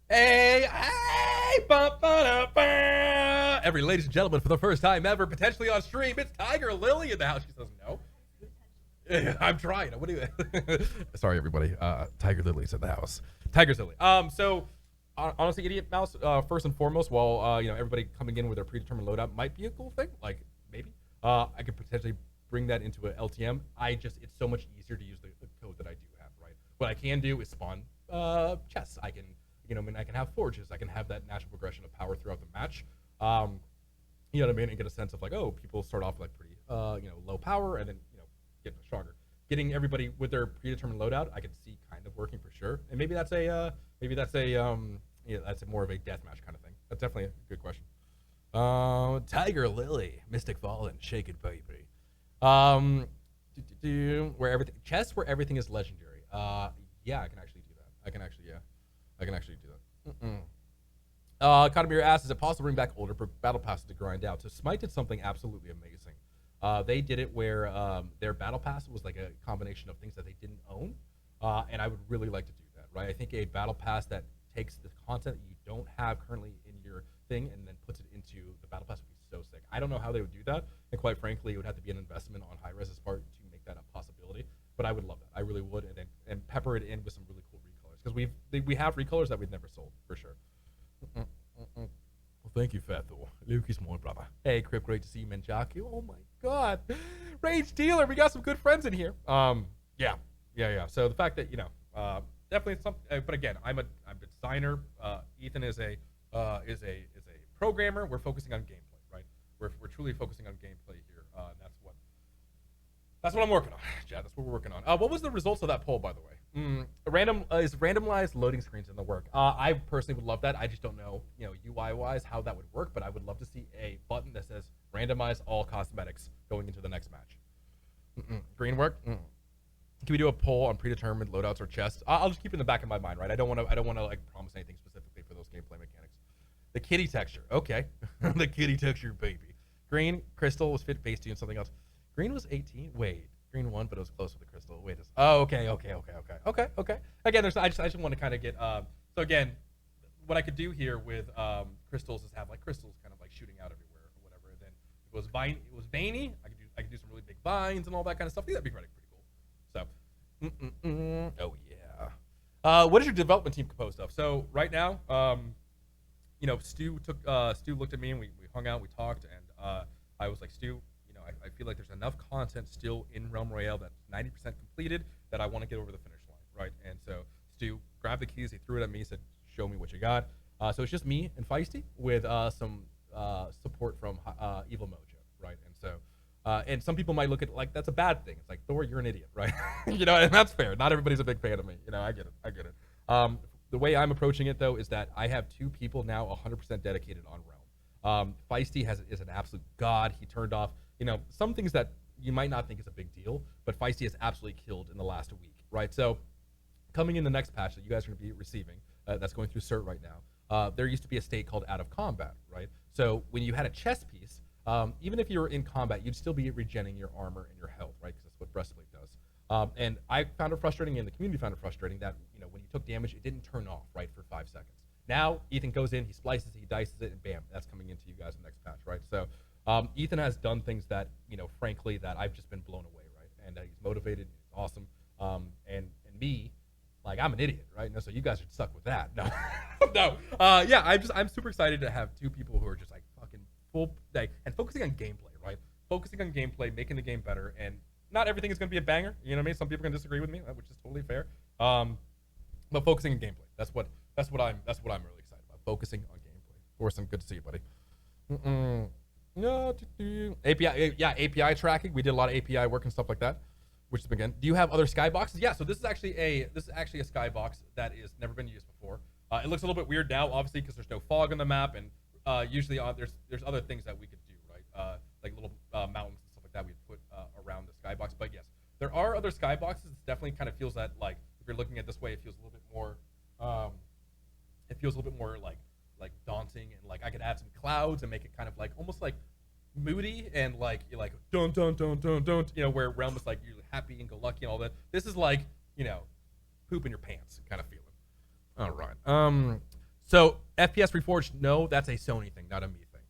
Hey, every ladies and gentlemen, for the first time ever, potentially on stream, it's Tiger Lily in the house. She says no. I'm trying. What do you? Sorry, everybody. Tiger Lily's in the house. Tiger's Lily. So honestly, Idiot Mouse. First and foremost, while you know, everybody coming in with their predetermined loadout might be a cool thing. Like maybe I could potentially bring that into an LTM. It's so much easier to use the code that I do have. Right. What I can do is spawn chests. I can. You know, I mean, I can have forges. I can have that natural progression of power throughout the match. You know what I mean? And get a sense of like, oh, people start off like pretty, you know, low power, and then you know, get stronger. Getting everybody with their predetermined loadout, I can see kind of working for sure. And maybe that's a, you know, that's a more of a deathmatch kind of thing. That's definitely a good question. Tiger Lily, Mystic Fallen, Shake It Baby. Where everything chests where everything is legendary. Yeah, I can actually do that. I can actually do that. Katamir asks, is it possible to bring back older battle passes to grind out? So Smite did something absolutely amazing. They did it where their battle pass was like a combination of things that they didn't own, and I would really like to do that, right? I think a battle pass that takes the content that you don't have currently in your thing and then puts it into the battle pass would be so sick. I don't know how they would do that, and quite frankly, it would have to be an investment on Hi-Rez's part to make that a possibility, but I would love that. I really would, and pepper it in with some really cool recolors, because we have recolors that we've never sold, for sure. Well, thank you, Fat Thor. Lukey's more brother. Hey, Crip, great to see you, Menjaku. Oh my God, Rage Dealer, we got some good friends in here. Yeah. So the fact that you know, definitely some. But again, I'm a designer. Ethan is a programmer. We're focusing on gameplay, right? We're truly focusing on gameplay here. That's what I'm working on, Chad. That's what we're working on. What was the results of that poll, by the way? Is randomized loading screens in the work? I personally would love that. I just don't know, you know, UI-wise how that would work, but I would love to see a button that says randomize all cosmetics going into the next match. Green work? Can we do a poll on predetermined loadouts or chests? I'll just keep it in the back of my mind, right? I don't want to like promise anything specifically for those gameplay mechanics. The kitty texture, okay. The kitty texture, baby. Green crystal was fit base to and something else. Green was 18. Wait, green won, but it was close with the crystal. Wait, oh, okay. Again, I just want to kind of get so again, what I could do here with crystals is have like crystals kind of like shooting out everywhere or whatever. And then it was veiny. I could do some really big vines and all that kind of stuff. I think that'd be pretty cool. So, oh yeah. What is your development team composed of? So right now, you know, Stu looked at me and we hung out, we talked, and I was like, Stu, you know, I feel like there's enough content still in Realm Royale that's 90% completed that I want to get over the finish line, right? And so Stu grabbed the keys, he threw it at me, he said, show me what you got. So it's just me and Feisty with some support from Evil Mojo, right? And so, and some people might look at it like that's a bad thing. It's like, Thor, you're an idiot, right? You know, and that's fair. Not everybody's a big fan of me. You know, I get it. The way I'm approaching it, though, is that I have 2 people now 100% dedicated on Realm. Feisty is an absolute god. He turned off, you know, some things that you might not think is a big deal, but Feisty has absolutely killed in the last week, right? So coming in the next patch that you guys are going to be receiving, that's going through cert right now, there used to be a state called out of combat, right? So when you had a chess piece, even if you were in combat, you'd still be regenning your armor and your health, right? Because that's what breastplate does. And I found it frustrating, and the community found it frustrating that, you know, when you took damage, it didn't turn off, right, for 5 seconds. Now, Ethan goes in, he splices it, he dices it, and bam, that's coming into you guys in the next patch, right? So Ethan has done things that, you know, frankly, that I've just been blown away, right? And he's motivated, he's awesome. And me, like, I'm an idiot, right? No, so you guys are stuck with that. No, no. Yeah, I'm super excited to have 2 people who are just like fucking full, like, and focusing on gameplay, right? Focusing on gameplay, making the game better, and not everything is going to be a banger. You know what I mean? Some people are going to disagree with me, which is totally fair. But focusing on gameplay, that's what I'm really excited about. Focusing on gameplay. Orson, good to see you, buddy. No, API, yeah, API tracking. We did a lot of API work and stuff like that. Which is again. Do you have other skyboxes? Yeah. So this is actually a skybox that is never been used before. It looks a little bit weird now, obviously, because there's no fog on the map, and usually there's other things that we could do, right? Like little mountains and stuff like that we put around the skybox. But yes, there are other skyboxes. It definitely kind of feels that, like, if you're looking at this way, it feels a little bit more. It feels a little bit more like daunting, and like I could add some clouds and make it kind of like almost like moody and like you're like don't, you know, where Realm is like you're happy and go lucky and all that. This is like, you know, poop in your pants kind of feeling. All right. So FPS Reforged, no, that's a Sony thing, not a me thing.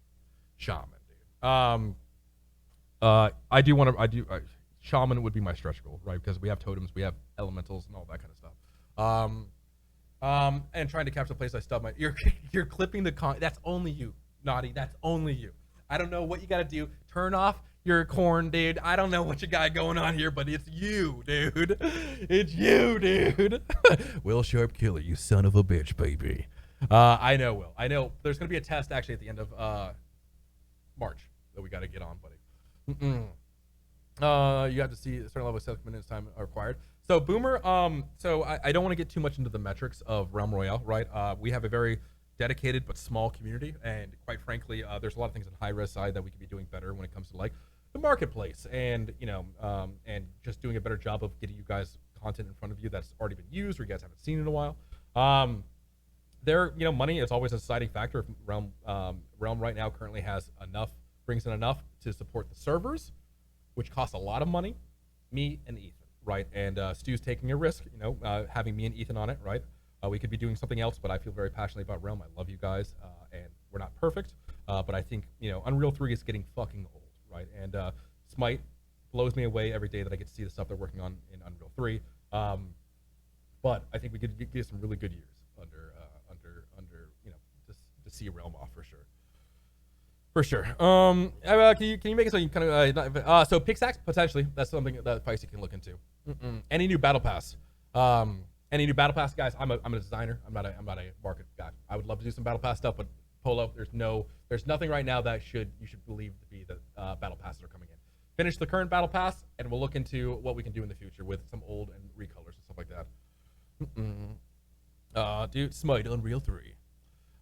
Shaman, dude. Shaman would be my stretch goal, right? Because we have totems, we have elementals, and all that kind of stuff. And trying to capture the place I stub my. You're clipping the con. That's only you, Naughty. That's only you. I don't know what you gotta do. Turn off your corn, dude. I don't know what you got going on here, but it's you, dude. It's you, dude. Will Sharp Killer, you son of a bitch, baby. I know, Will. I know. There's gonna be a test actually at the end of March that we gotta get on, buddy. You have to see a certain level of 7 minutes time required. So Boomer, so I don't want to get too much into the metrics of Realm Royale, right? We have a very dedicated but small community, and quite frankly, there's a lot of things on high-res side that we could be doing better when it comes to like the marketplace, and you know, and just doing a better job of getting you guys content in front of you that's already been used or you guys haven't seen in a while. You know, money is always a deciding factor. Realm right now currently has brings in enough to support the servers, which costs a lot of money. Me and Ethan, right? And Stu's taking a risk, you know, having me and Ethan on it, right? We could be doing something else, but I feel very passionately about Realm. I love you guys, and we're not perfect, but I think, you know, Unreal 3 is getting fucking old, right? And Smite blows me away every day that I get to see the stuff they're working on in Unreal 3. But I think we could get some really good years under you know, to see Realm off for sure. For sure. Can you make it so you kind of so Pixax potentially, that's something that Feisty can look into. Any new battle pass? Any new battle pass, guys? I'm a designer. I'm not a market guy. I would love to do some battle pass stuff, but Polo, there's nothing right now that you should believe to be the battle passes are coming in. Finish the current battle pass, and we'll look into what we can do in the future with some old and recolors and stuff like that. Dude, Smite Unreal 3.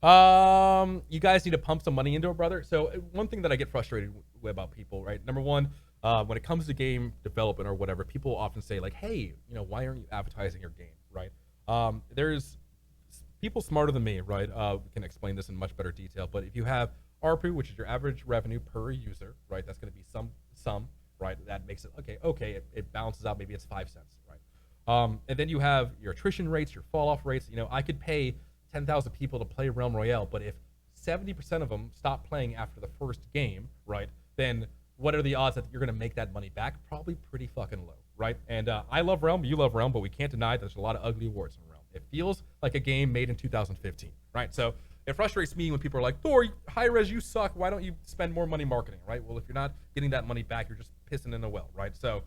You guys need to pump some money into it, brother. So one thing that I get frustrated with about people, right? Number one, when it comes to game development or whatever, people often say like, hey, why aren't you advertising your game, right? There's people smarter than me, right? Can explain this in much better detail. But if you have ARPU, which is your average revenue per user, right? That's going to be some, right? That makes it okay. It balances out. Maybe it's 5 cents, right? And then you have your attrition rates, your fall off rates. I could pay 10,000 people to play Realm Royale, but if 70% of them stop playing after the first game, right? Then what are the odds that you're going to make that money back? Probably pretty fucking low, right? And I love Realm, you love Realm, but we can't deny there's a lot of ugly awards in Realm. It feels like a game made in 2015, right? So it frustrates me when people are like, Thor, high-res, you suck. Why don't you spend more money marketing, right? Well, if you're not getting that money back, you're just pissing in the well, right? So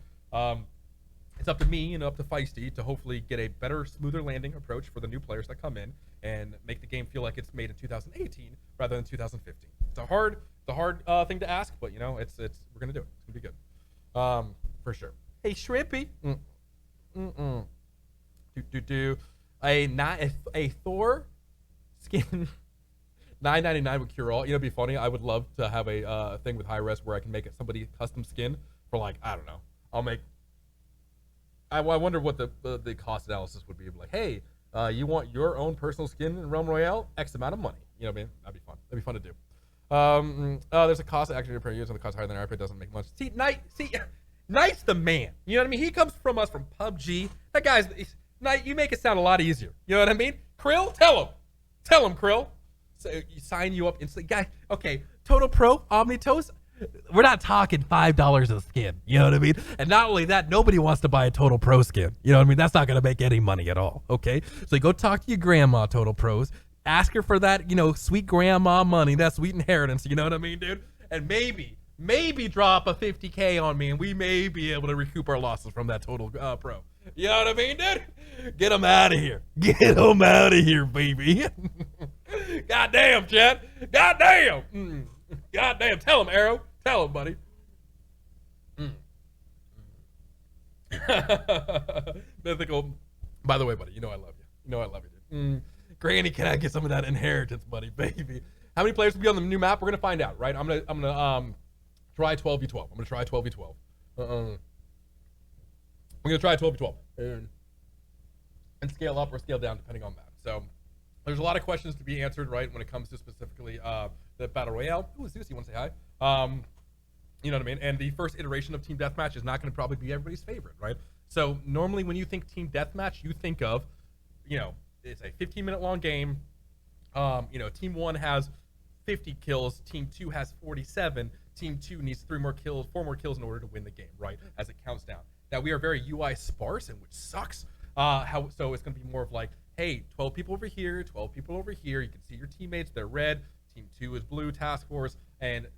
it's up to me and up to Feisty to hopefully get a better, smoother landing approach for the new players that come in and make the game feel like it's made in 2018 rather than 2015. It's a hard thing to ask, but we're gonna do it. It's gonna be good, for sure. Hey, Shrimpy, a Thor skin. $9.99 would cure all. It'd be funny. I would love to have a thing with high res where I can make it somebody custom skin for like, I don't know. I wonder what the cost analysis would be. Like, hey, you want your own personal skin in Realm Royale? X amount of money. You know what I mean? That'd be fun. That'd be fun to do. There's a cost actually per user, and the cost higher than our RP doesn't make much. See, Knight's the man. You know what I mean? He comes from us from PUBG. That guy's Knight. You make it sound a lot easier. You know what I mean? Krill, tell him, Krill. So you sign you up instantly, guy. Okay, Total Pro, Omnitos. We're not talking $5 a skin. You know what I mean? And not only that, nobody wants to buy a Total Pro skin. You know what I mean? That's not going to make any money at all. Okay, so you go talk to your grandma, Total Pros. Ask her for that, sweet grandma money, that sweet inheritance. You know what I mean, dude? And maybe drop a 50K on me, and we may be able to recoup our losses from that Total Pro. You know what I mean, dude? Get them out of here. Get them out of here, baby. Goddamn, Chad. Goddamn. Goddamn. Tell him, Arrow. Tell him, buddy. Mythical. By the way, buddy, I love you. I love you, dude. Granny, can I get some of that inheritance, buddy, baby? How many players will be on the new map? We're gonna find out, right? I'm gonna try 12v12. I'm gonna try 12v12. I'm gonna try 12v12 and scale up or scale down depending on that. So there's a lot of questions to be answered, right, when it comes to specifically the battle royale. Ooh, Zeus, you want to say hi? You know what I mean? And the first iteration of Team Deathmatch is not going to probably be everybody's favorite, right? So normally when you think Team Deathmatch, you think of, it's a 15-minute long game. Team 1 has 50 kills. Team 2 has 47. Team 2 needs 4 more kills in order to win the game, right? As it counts down. Now we are very UI sparse, and which sucks. So it's going to be more of like, hey, 12 people over here, 12 people over here. You can see your teammates. They're red. Team 2 is blue, task force, and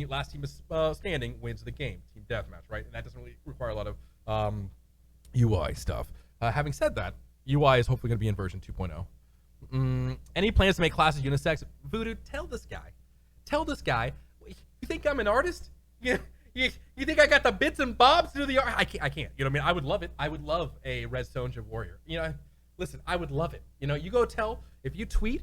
last team is standing wins the game. Team deathmatch, right? And that doesn't really require a lot of UI stuff. Having said that, UI is hopefully going to be in version 2.0. Any plans to make classes unisex? Voodoo, tell this guy. You think I'm an artist? You think I got the bits and bobs to do the art? I can't. You know what I mean? I would love it. I would love a Red Sonja warrior. Listen, I would love it. You go tell, if you tweet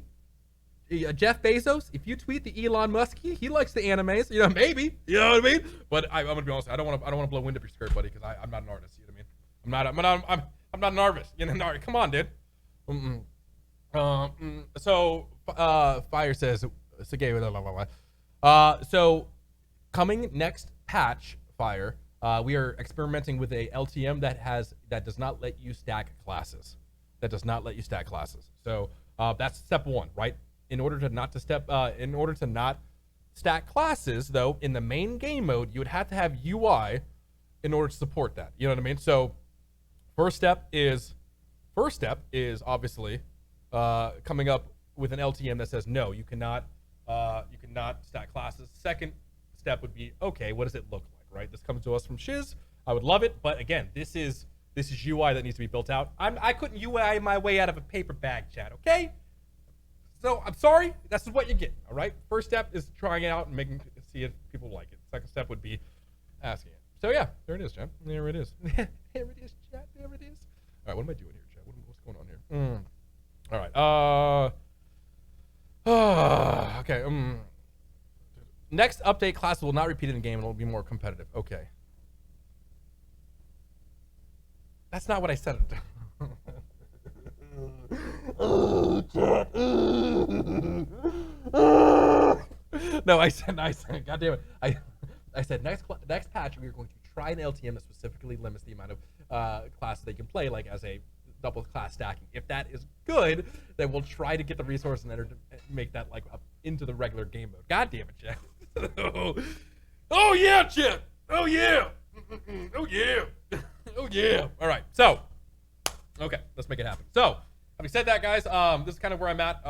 Jeff Bezos, if you tweet the Elon Musk, he likes the animes. Maybe. You know what I mean? But I'm gonna be honest. I don't want to blow wind up your skirt, buddy, because I'm not an artist. You know what I mean? I'm not an artist. Come on, dude. So Fire says, so coming next patch, Fire, we are experimenting with a LTM that does not let you stack classes. So that's step 1, right? In order to not stack classes, though, in the main game mode, you would have to have UI in order to support that. You know what I mean? So first step is obviously coming up with an LTM that says no, you cannot stack classes. Second step would be, okay, what does it look like, right? This comes to us from Shiz. I would love it, but again, this is UI that needs to be built out. I couldn't UI my way out of a paper bag, Chad, okay? So I'm sorry, that's what you get, all right? First step is trying it out and see if people like it. Second step would be asking it. So yeah, there it is, Chad. There it is. There it is, Chad. There it is. All right, what am I doing here, Chad? What's going on here? All right. Okay. Next update, classes will not repeat in the game and it will be more competitive. Okay. That's not what I said. Oh, chat. No, I said, God damn it. I said next patch we are going to try an LTM that specifically limits the amount of classes they can play, like as a double class stacking. If that is good, then we'll try to get the resource and make that like up into the regular game mode. God damn it, Chet. Oh yeah, Chet. Oh yeah. Oh yeah. Oh yeah. All right. So, okay, let's make it happen. So, having said that, guys, this is kind of where I'm at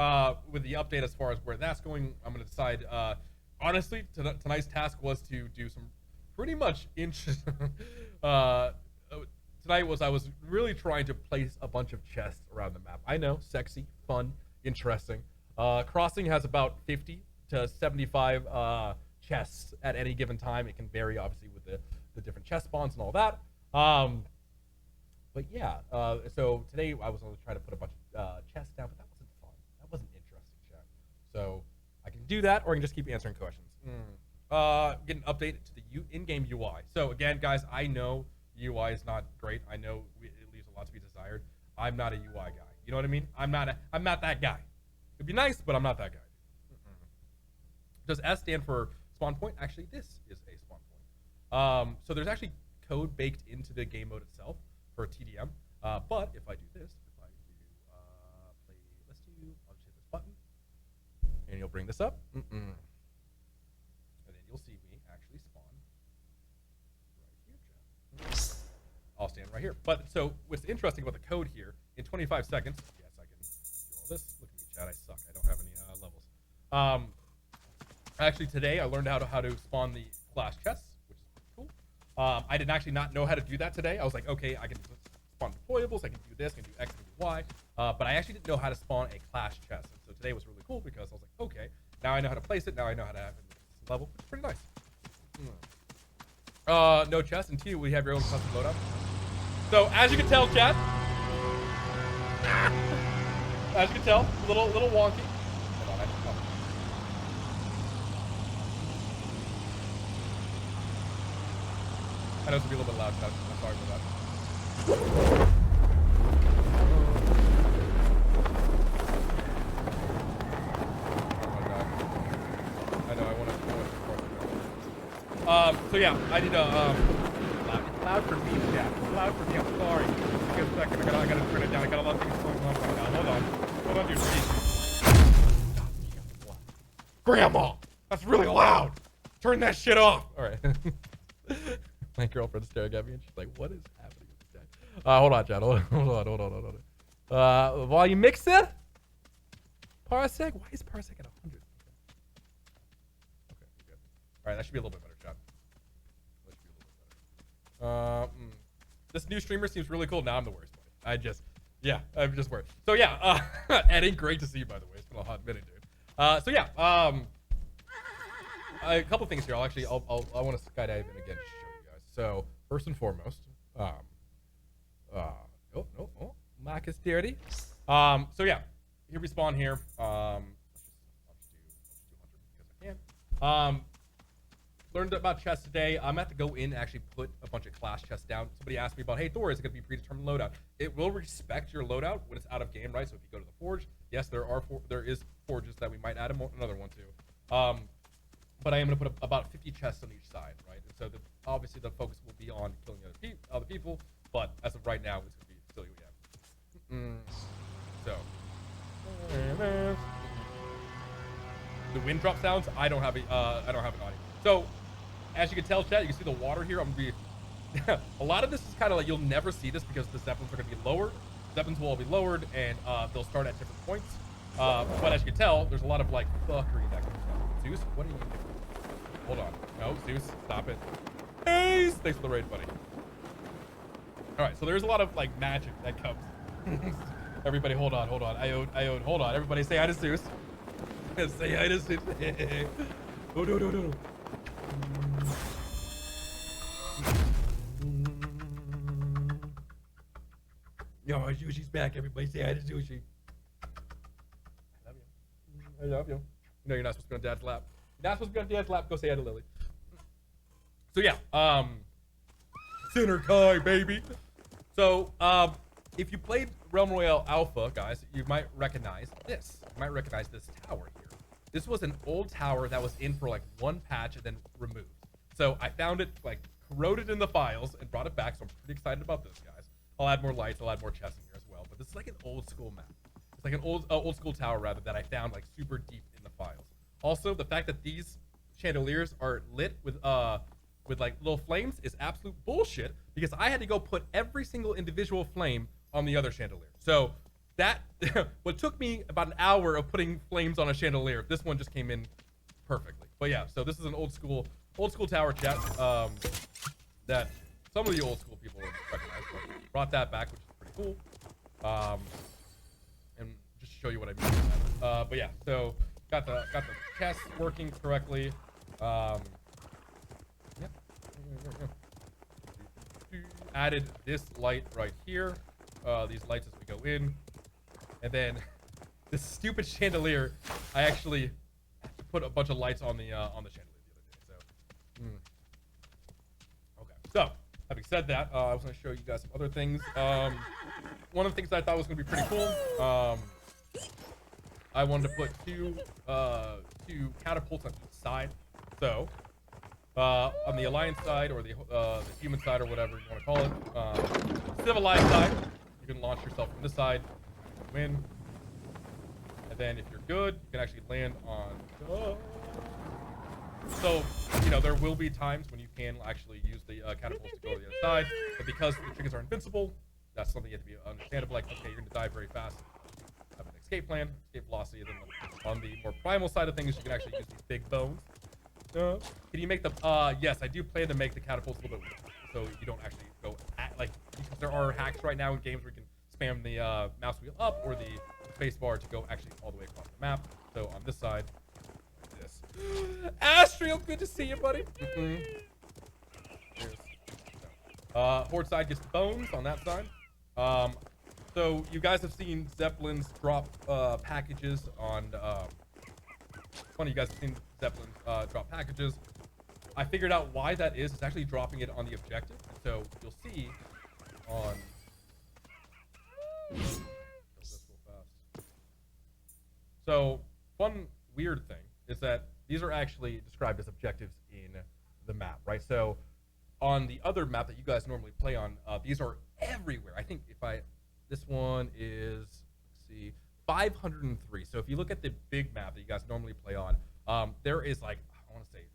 with the update as far as where that's going. I'm going to decide. Honestly, tonight's task was to do some pretty much tonight was I was really trying to place a bunch of chests around the map. I know, sexy, fun, interesting. Crossing has about 50 to 75 chests at any given time. It can vary, obviously, with the different chest spawns and all that. But yeah, so today I was trying to put a bunch of chests down, but that wasn't fun. That wasn't interesting, chat. So I can do that, or I can just keep answering questions. Get an update to the in-game UI. So again, guys, I know UI is not great. I know it leaves a lot to be desired. I'm not a UI guy. You know what I mean? I'm not that guy. It'd be nice, but I'm not that guy. Does S stand for spawn point? Actually, this is a spawn point. So there's actually code baked into the game mode itself for TDM. But if I do this, if I do play, I'll just hit this button, and you'll bring this up, and then you'll see me actually spawn right here, chat. I'll stand right here. But so what's interesting about the code here? In 25 seconds, yes, I can do all this. Look at me, chat. I suck. I don't have any levels. Actually, today I learned how to spawn the flash chests, which is pretty cool. I did actually not know how to do that today. I was like, okay, I can spawn deployables, I can do this, I can do X, I can do Y, but I actually didn't know how to spawn a clash chest. And so today was really cool because I was like, okay, now I know how to place it, now I know how to have it at this level, which is pretty nice. No chest, and T, we have your own custom loadout. So as you can tell, chat, as you can tell, a little wonky. Hold on, I have to I know it's gonna be a little bit loud, chat. I'm sorry for that. Oh my god. I know, I want to so yeah, I need a it's loud for me, yeah. It's loud for me, I'm sorry. Give a second, I gotta turn it down. I got a lot of things going on right now. Hold on, dude. Grandma! That's really loud! Turn that shit off! Alright. My girlfriend's staring at me and she's like, what is happening with this guy? Hold on, chat. Hold on. Volume mixer? Parsec? Why is Parsec at 100? Okay, good. Alright, that should be a little bit better, chat. That should be a little bit better. This new streamer seems really cool. Now I'm the worst, buddy. I'm just worried. So yeah, Eddie, great to see you, by the way. It's been a hot minute, dude. So yeah, a couple things here. I want to skydive in again to show you guys. So first and foremost, Marcus dirty. So yeah, here we spawn here. I'll just do 100 because I can. Learned about chests today. I'm gonna have to go in and actually put a bunch of class chests down. Somebody asked me about, hey Thor, is it gonna be predetermined loadout? It will respect your loadout when it's out of game, right? So if you go to the forge, yes, there is forges that we might add another one to. But I am gonna put about 50 chests on each side, right? And so obviously the focus will be on killing other people, but as of right now, it's gonna be still So the wind drop sounds. I don't have an audio. So as you can tell, chat, you can see the water here. I'm gonna be a lot of this is kind of like you'll never see this because the zeppelins are gonna be lowered. Zeppelins will all be lowered and they'll start at different points. But as you can tell, there's a lot of like fuckery that comes down. Zeus, what are you doing? Hold on. No, Zeus, stop it. Hey, thanks for the raid, buddy. All right, so there's a lot of like magic that comes. Everybody, hold on. I owed. Hold on. Everybody, say hi to Zeus. Say hi to Zeus. Oh no. Yo, Sushi's back. Everybody, say hi to Sushi. I love you. No, you're not supposed to be on Dad's lap. You're not supposed to be on Dad's lap. Go say hi to Lily. So yeah, Sinner Kai, baby. So, if you played Realm Royale Alpha, guys, you might recognize this. You might recognize this tower here. This was an old tower that was in for like one patch and then removed. So I found it like corroded in the files and brought it back. So I'm pretty excited about this, guys. I'll add more lights. I'll add more chests in here as well. But this is like an old school map. It's like an old school tower rather that I found like super deep in the files. Also, the fact that these chandeliers are lit with like little flames is absolute bullshit because I had to go put every single individual flame on the other chandelier. So that what took me about an hour of putting flames on a chandelier, this one just came in perfectly. But yeah, so this is an old school tower, chat, that some of the old school people recognize. But brought that back, which is pretty cool. And just to show you what I mean by that. But yeah, so got the chest working correctly. Yeah. Added this light right here. These lights as we go in. And then this stupid chandelier, I actually put a bunch of lights on the chandelier the other day. So, okay. So, having said that, I was going to show you guys some other things. One of the things that I thought was going to be pretty cool. I wanted to put two catapults on each side. So, on the Alliance side or the human side or whatever you want to call it, civilized side, you can launch yourself from this side, win, and then if you're good, you can actually land on. So, you know, there will be times when you can actually use the catapults to go to the other side, but because the triggers are invincible, that's something you have to be understandable. Like, okay, you're going to die very fast. Have an escape plan, escape velocity. And then on the more primal side of things, you can actually use these big bones. Can you make the? Yes, I do plan to make the catapults a little bit weak, so you don't actually go like, because there are hacks right now in games where you can spam the mouse wheel up or the space bar to go actually all the way across the map. So on this side, like this. Astriel, good to see you, buddy. Horde side gets bones on that side. So you guys have seen Zeppelins drop packages on. Funny, you guys have seen Zeppelins drop packages. I figured out why that is. It's actually dropping it on the objective. So you'll see on. So fun, weird thing is that these are actually described as objectives in the map, right? So on the other map that you guys normally play on, these are everywhere. I think this one is, let's see, 503. So if you look at the big map that you guys normally play on, there is like, I want to say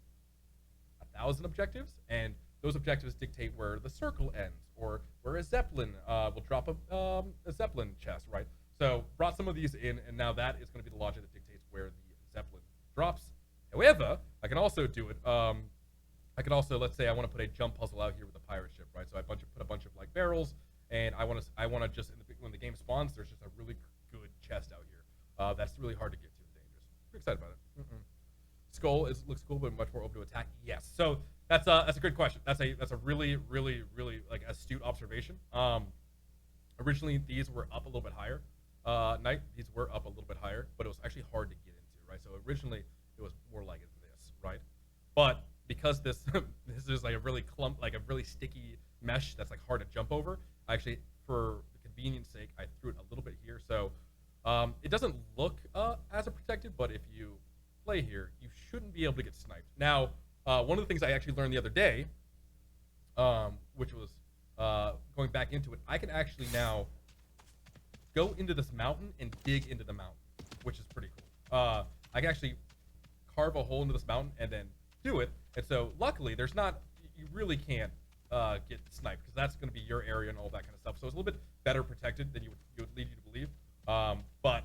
1,000 objectives, and those objectives dictate where the circle ends or where a Zeppelin will drop a Zeppelin chest, right? So brought some of these in, and now that is going to be the logic that dictates where the Zeppelin drops. However, I can also do it. I can also, let's say I want to put a jump puzzle out here with a pirate ship, right? So I put a bunch of like barrels, and I want to just when the game spawns, there's just a really good chest out here. That's really hard to get to and dangerous. Pretty excited about it. Skull looks cool, but much more open to attack. Yes. So that's a good question. That's a really like astute observation. Originally these were up a little bit higher. These were up a little bit higher, but it was actually hard to get into, right? So originally it was more like this, right? But because this is like a really sticky mesh that's like hard to jump over, actually for the convenience sake, I threw it a little bit here. So it doesn't look as a protected, but if you play here, you shouldn't be able to get sniped. Now, one of the things I actually learned the other day, which was going back into it, I can actually now go into this mountain and dig into the mountain, which is pretty cool. I can actually carve a hole into this mountain and then do it. And so luckily you really can't get sniped because that's going to be your area and all that kind of stuff. So it's a little bit better protected than you would lead you to believe. But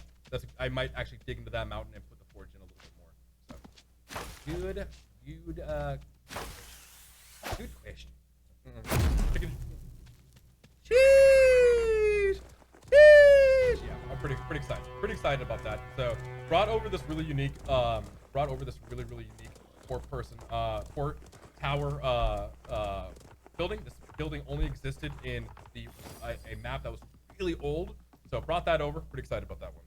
I might actually dig into that mountain and put the forge in a little bit more. So good question. Cheese. Yeah, I'm pretty excited. Pretty excited about that. So brought over this really unique four tower building. This building only existed in a map that was really old. So brought that over. Pretty excited about that one.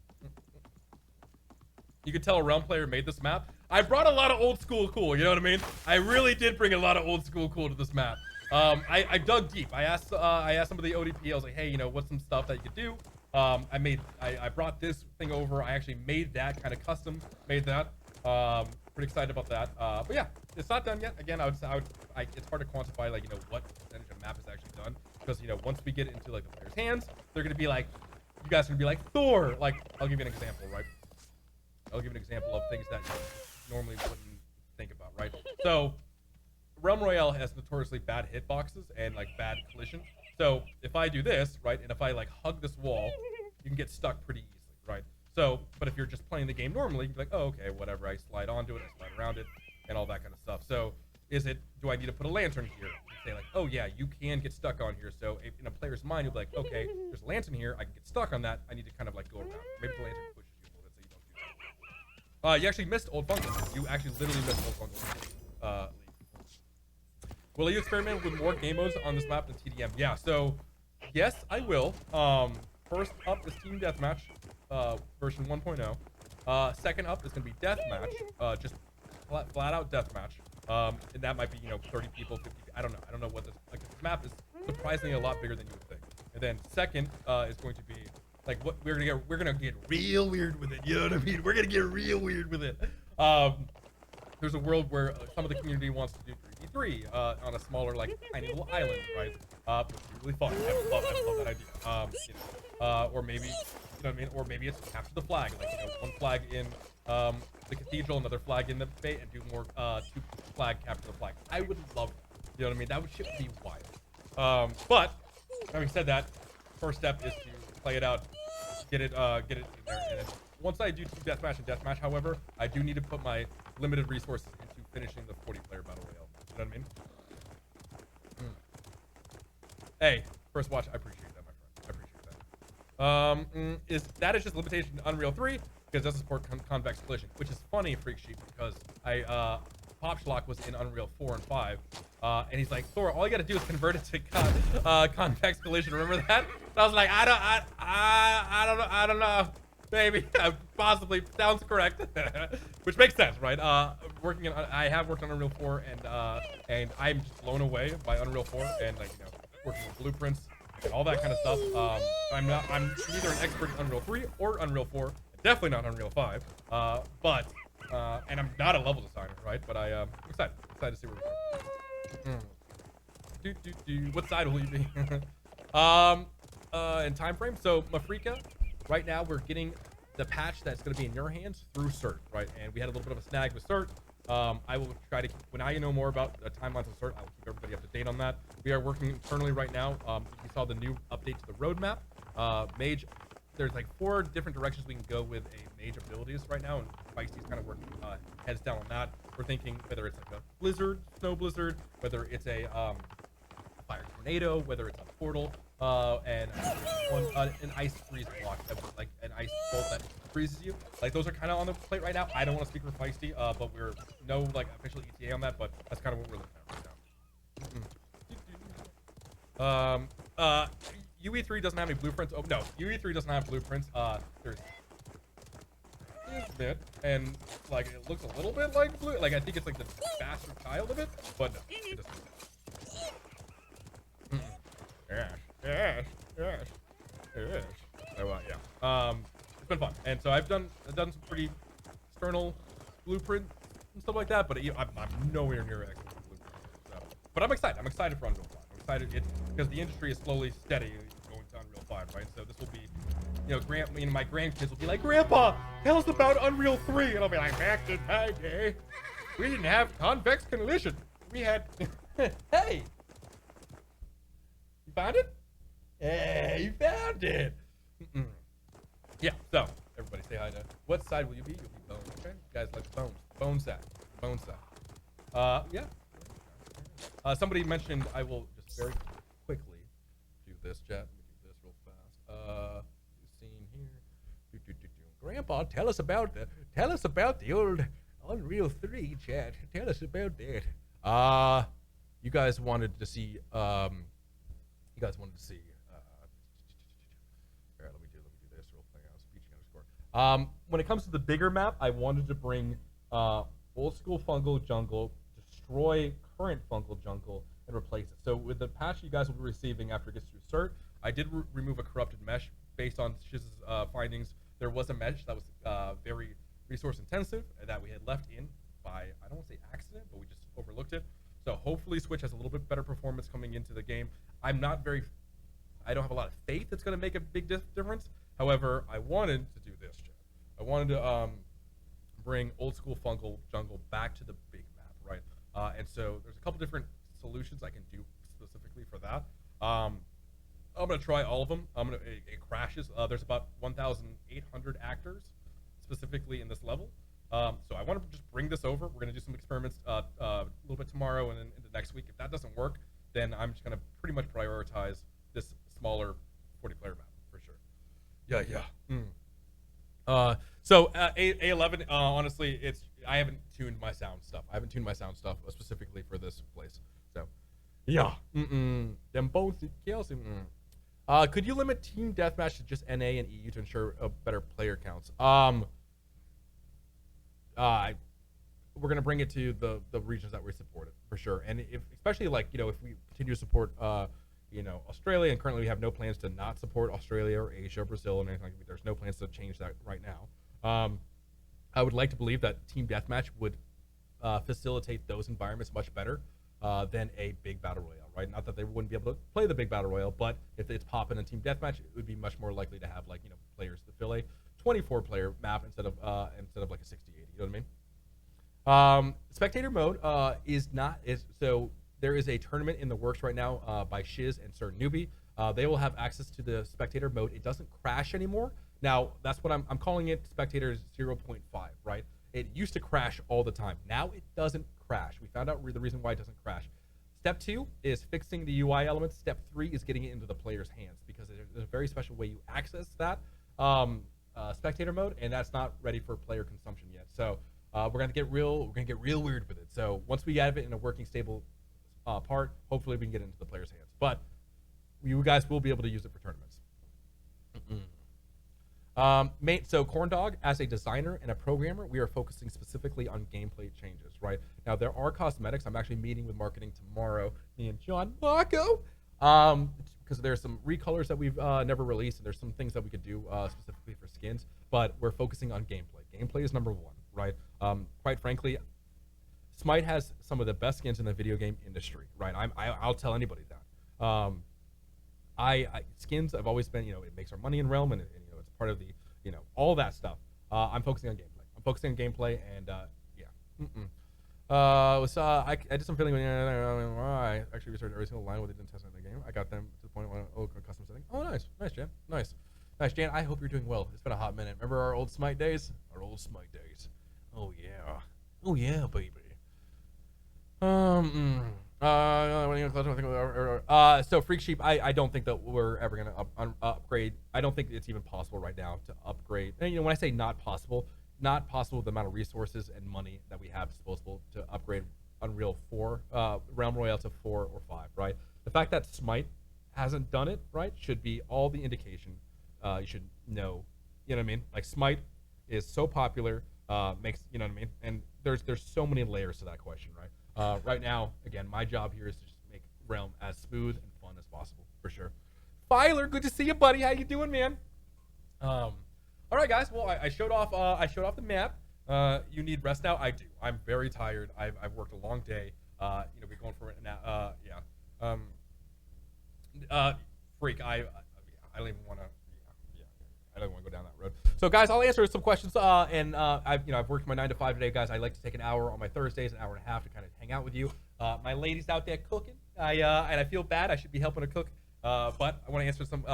You could tell a Realm player made this map. I brought a lot of old school cool, you know what I mean? I really did bring a lot of old school cool to this map. I dug deep. I asked some of the ODP. I was like, hey, you know, what's some stuff that you could do? I brought this thing over. I actually made that kind of custom. Made that. Pretty excited about that. But yeah, it's not done yet. Again, it's hard to quantify like, you know, what percentage of map is actually done, because, you know, once we get it into like the players' hands, they're gonna be like, you guys are gonna be like, Thor. Like, I'll give you an example, right? I'll give you an example of things that you normally wouldn't think about, right? So, Realm Royale has notoriously bad hitboxes and like bad collision. So if I do this, right, and if I like hug this wall, you can get stuck pretty easily, right? So, but if you're just playing the game normally, you're like, oh, okay, whatever. I slide onto it, I slide around it, and all that kind of stuff. So, do I need to put a lantern here? You say like, oh yeah, you can get stuck on here. So if in a player's mind, you'll be like, okay, there's a lantern here. I can get stuck on that. I need to kind of like go around. Maybe the lantern pushes you a little bit, so you don't do that. You actually missed Old Fungus. You actually literally missed Old Fungus. Will you experiment with more game modes on this map than TDM? Yeah, so yes, I will. First up is Team Deathmatch, version 1.0. Second up is gonna be Deathmatch, just flat out Deathmatch. And that might be, you know, 30 people, 50 people. I don't know what this, like, this map is surprisingly a lot bigger than you would think. And then second is going to be like, what we're gonna get real weird with it. You know what I mean? We're gonna get real weird with it. There's a world where some of the community wants to do 3v3 on a smaller, like, tiny little island, right? Which would be really fun. I love that idea. You know, or maybe, you know what I mean? Or maybe it's capture the flag, like, you know, one flag in the cathedral, another flag in the bay, and do more two flag capture the flag. I would love that. You know what I mean? That would be wild. But having said that, first step is to play it out, get it in there, and then once I do Team Deathmatch and Deathmatch, however, I do need to put my limited resources into finishing the 40-player Battle Royale. You know what I mean? Hey, first watch, I appreciate that, my friend. I appreciate that. Is just limitation to Unreal 3, because it doesn't support convex collision, which is funny, Freak Sheep, because Pop Schlock was in Unreal 4 and 5, and he's like, Thor, all you gotta do is convert it to convex collision. Remember that? So I was like, I don't know. Maybe, possibly, sounds correct, which makes sense, right? I have worked on Unreal 4, and I'm just blown away by Unreal 4, and like, you know, working with blueprints and all that kind of stuff. I'm neither an expert in Unreal 3 or Unreal 4, definitely not Unreal 5, and I'm not a level designer, right? But I'm excited to see where we're going. What side will you be? In time frame, so Mafrika. Right now, we're getting the patch that's going to be in your hands through CERT, right? And we had a little bit of a snag with CERT. I will try to, when I know more about the timelines of CERT, I will keep everybody up to date on that. We are working internally right now. You saw the new update to the roadmap. Mage, there's like 4 different directions we can go with a mage abilities right now, and Feisty's kind of working heads down on that. We're thinking whether it's like a blizzard, snow blizzard, whether it's a fire tornado, whether it's a portal, and an ice freeze block, that was like an ice bolt that freezes you. Like, those are kind of on the plate right now. I don't want to speak for Feisty, but we're no like official ETA on that, but that's kind of what we're looking at right now. UE3 doesn't have any blueprints. Oh no, UE3 doesn't have blueprints. There's a bit, and like it looks a little bit like blue. Like, I think it's like the bastard child of it, but no, it doesn't. Yes. So, yeah. It's been fun, and so I've done some pretty external blueprints and stuff like that, but I'm nowhere near expert blueprints. So, but I'm excited. I'm excited for Unreal 5. I'm excited because the industry is slowly steady going to Unreal 5, right? So this will be, you know, my grandkids will be like, Grandpa, tell us about Unreal 3, and I'll be like, back in my day, we didn't have convex collision. We had, hey. You found it? Hey, you found it. Yeah, so everybody say hi to. What side will you be? You'll be bones. Okay, you guys like bones. Bone side. Bone side. Yeah. Somebody mentioned, I will just very quickly do this, chat. Let me do this real fast. Scene here. Grandpa, tell us about the old Unreal 3, chat. Tell us about that. You guys wanted to see. Here, let me do this real thing. I was speech underscore. When it comes to the bigger map, I wanted to bring old school fungal jungle, destroy current fungal jungle, and and replace it. So with the patch you guys will be receiving after it gets through cert, I did remove a corrupted mesh based on Shiz's findings. There was a mesh that was very resource intensive that we had left in by, I don't want to say accident, but we just overlooked it. So hopefully Switch has a little bit better performance coming into the game. I don't have a lot of faith it's going to make a big difference. However, I wanted to do this, Chad. I wanted to bring old school Fungal Jungle back to the big map, right? And so there's a couple different solutions I can do specifically for that. I'm gonna try all of them. It crashes. There's about 1,800 actors specifically in this level. So I want to just bring this over. We're gonna do some experiments a little bit tomorrow and then into next week. If that doesn't work, then I'm just gonna pretty much prioritize this smaller 40-player map for sure. Yeah. So A11, honestly, I haven't tuned my sound stuff. I haven't tuned my sound stuff specifically for this place. So, yeah. Them both kills. Could you limit team deathmatch to just NA and EU to ensure a better player counts? We're gonna bring it to the regions that we support it for sure, and especially like if we continue to support Australia, and currently we have no plans to not support Australia or Asia or Brazil and anything like that. There's no plans to change that right now. I would like to believe that team deathmatch would facilitate those environments much better than a big battle royale, right? Not that they wouldn't be able to play the big battle royale, but if it's popping in team deathmatch, it would be much more likely to have players to fill a 24-player map instead of like a 60-80. You know what I mean? Spectator mode so there is a tournament in the works right now by Shiz and Sir Newbie. They will have access to the spectator mode. It doesn't crash anymore. Now, that's what I'm calling it spectator 0.5, right? It used to crash all the time. Now it doesn't crash. We found out the reason why it doesn't crash. Step 2 is fixing the UI elements. Step 3 is getting it into the player's hands, because there's a very special way you access that spectator mode, and that's not ready for player consumption yet. So we're gonna get real weird with it. So once we have it in a working, stable part, hopefully we can get it into the player's hands. But you guys will be able to use it for tournaments. So Corndog, as a designer and a programmer, we are focusing specifically on gameplay changes, right? Now, there are cosmetics. I'm actually meeting with marketing tomorrow, me and John Marco, because there's some recolors that we've never released, and there's some things that we could do specifically for skins, but we're focusing on gameplay. Gameplay is number one, right? Quite frankly, Smite has some of the best skins in the video game industry, right? I'll tell anybody that. Skins have always been, it makes our money in Realm, and it's part of the, all that stuff. I'm focusing on gameplay. And I did some feeling. I actually researched every single line where they didn't test in the game. I got them to the point where custom setting. Oh, nice, Jan, nice, Jan. I hope you're doing well. It's been a hot minute. Remember our old Smite days? Oh yeah, baby. So Freak Sheep, I don't think that we're ever gonna upgrade. I don't think it's even possible right now to upgrade. And, when I say not possible with the amount of resources and money that we have disposable to upgrade Unreal 4, Realm Royale to 4 or 5, right? The fact that Smite hasn't done it, right, should be all the indication. You should know, you know what I mean? Like, Smite is so popular, makes, you know what I mean? And there's so many layers to that question, right? Right now, again, my job here is to just make Realm as smooth and fun as possible, for sure. Filer, good to see you, buddy. How you doing, man? All right, guys. Well, I showed off the map. You need rest now. I do. I'm very tired. I've worked a long day. We're going for it now. Freak. I don't even want to. I don't want to go down that road. So, guys, I'll answer some questions. I've worked my 9 to 5 today, guys. I like to take an hour on my Thursdays, an hour and a half to kind of hang out with you. My lady's out there cooking. And I feel bad. I should be helping her cook. But I want to answer some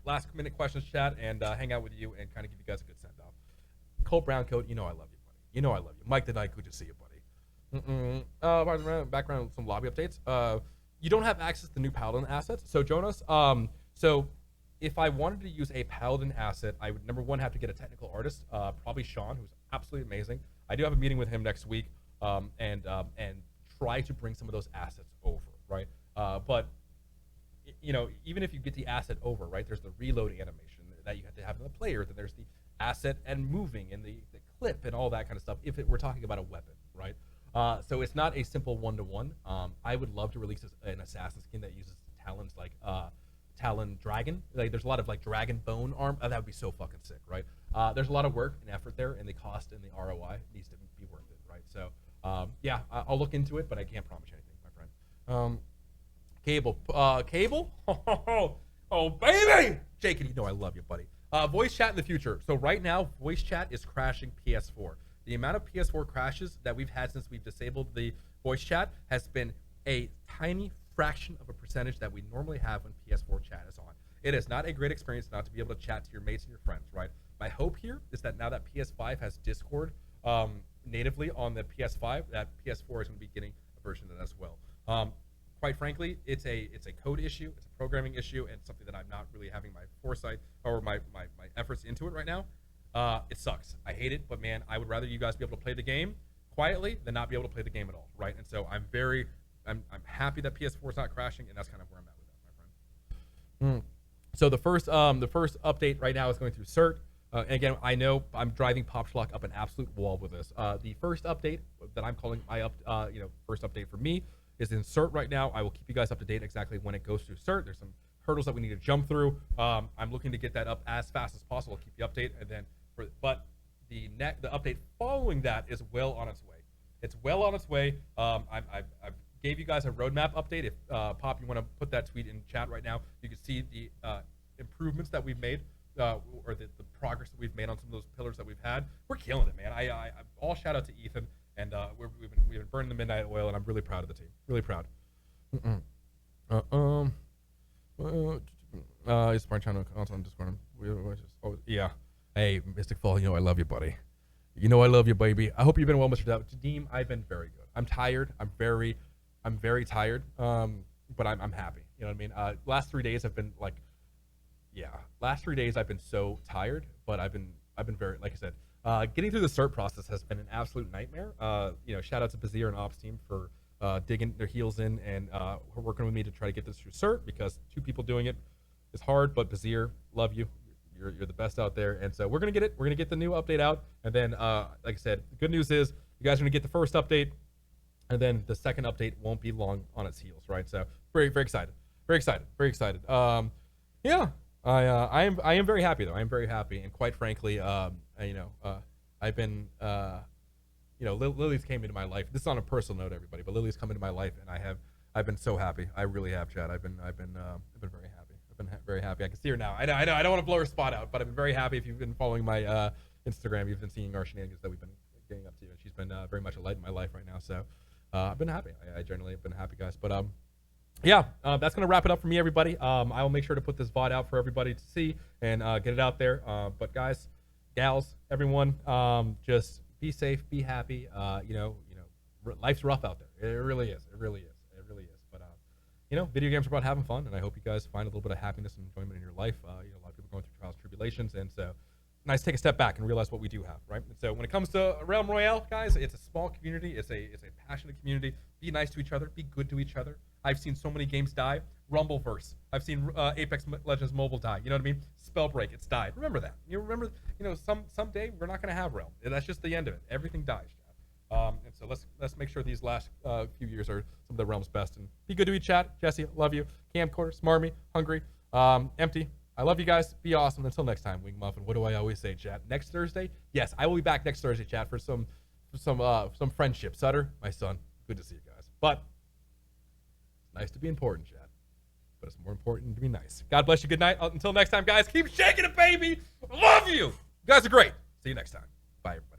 last minute questions, chat, and hang out with you and kind of give you guys a good send off. Colt Browncoat, I love you, buddy. I love you. Mike the Knight, good to see you, buddy. Background, some lobby updates. You don't have access to new Paladin assets. So, Jonas, if I wanted to use a Paladin asset, I would, number one, have to get a technical artist, probably Sean, who's absolutely amazing. I do have a meeting with him next week, and try to bring some of those assets over, right? But even if you get the asset over, right, there's the reload animation that you have to have in the player, then there's the asset and moving and the clip and all that kind of stuff, if we're talking about a weapon, right? So it's not a simple one-to-one. I would love to release an assassin skin that uses talons like Talon Dragon. Like there's a lot of like dragon bone arm. That would be so fucking sick, right? There's a lot of work and effort there, and the cost and the ROI needs to be worth it, right? So yeah, I'll look into it, but I can't promise you anything, my friend. Cable? Oh baby! Jake, you know I love you, buddy. Voice chat in the future. So right now, voice chat is crashing PS4. The amount of PS4 crashes that we've had since we've disabled the voice chat has been a tiny fraction of a percentage that we normally have when PS4 chat is on. It is not a great experience not to be able to chat to your mates and your friends, right? My hope here is that now that PS5 has Discord natively on the PS5, that PS4 is going to be getting a version of that as well. Quite frankly, it's a code issue, it's a programming issue, and something that I'm not really having my foresight or my efforts into it right now. It sucks. I hate it, but man, I would rather you guys be able to play the game quietly than not be able to play the game at all, right? And so I'm happy that PS4 is not crashing, and that's kind of where I'm at with that, my friend. So the first update right now is going through cert. And again, I know I'm driving Pop Schlock up an absolute wall with this. The first update that I'm calling my first update for me is in cert right now. I will keep you guys up to date exactly when it goes through cert. There's some hurdles that we need to jump through. I'm looking to get that up as fast as possible. I'll keep you updated, and then but the update following that is well on its way. It's well on its way. I've gave you guys a roadmap update. If Pop, you want to put that tweet in chat right now, you can see the improvements that we've made, or the progress that we've made on some of those pillars that we've had. We're killing it, man. I all shout out to Ethan, and we've been burning the midnight oil, and I'm really proud of the team. Really proud. Is my channel on Discord? Oh yeah. Hey, Mystic Fall, you know I love you, buddy. You know I love you, baby. I hope you've been well, Mr. Deem. I've been very good. I'm tired. I'm very tired. But I'm happy. You know what I mean? Last 3 days have been like, yeah. Last 3 days I've been so tired, but I've been very, like I said, getting through the cert process has been an absolute nightmare. Shout out to Bazir and Ops team for digging their heels in and working with me to try to get this through cert, because 2 people doing it is hard. But Bazir, love you. You're the best out there, and so we're gonna get it. We're gonna get the new update out, and then like I said, the good news is you guys are gonna get the first update, and then the second update won't be long on its heels, right? So very excited, very excited. Yeah, I am very happy though. I am very happy, and quite frankly, I've been Lily's came into my life. This is on a personal note, everybody, but Lily's come into my life, and I've been so happy. I really have, Chad. I've been very happy. Very happy. I can see her now. I know. I don't want to blow her spot out, but I've been very happy. If you've been following my Instagram, you've been seeing our shenanigans that we've been getting up to, and she's been very much a light in my life right now. So I've been happy. I generally have been happy, guys. But yeah, that's gonna wrap it up for me, everybody. I will make sure to put this VOD out for everybody to see and get it out there. But guys, gals, everyone, just be safe, be happy. Life's rough out there. It really is. Video games are about having fun, and I hope you guys find a little bit of happiness and enjoyment in your life. A lot of people going through trials and tribulations, and so nice to take a step back and realize what we do have, right? And so when it comes to Realm Royale, guys, it's a small community. It's a passionate community. Be nice to each other. Be good to each other. I've seen so many games die. Rumbleverse. I've seen Apex Legends Mobile die. You know what I mean? Spellbreak. It's died. Remember that. Someday we're not going to have Realm. That's just the end of it. Everything dies. And so let's make sure these last few years are some of the Realm's best. And be good to each chat. Jesse, love you. Camcorder, Smarmy, Hungry, Empty. I love you guys. Be awesome. Until next time, Wing Muffin. What do I always say, chat? Next Thursday? Yes, I will be back next Thursday, chat, for some friendship. Sutter, my son. Good to see you guys. But it's nice to be important, chat. But it's more important to be nice. God bless you. Good night. Until next time, guys. Keep shaking it, baby. Love you. You guys are great. See you next time. Bye, everybody.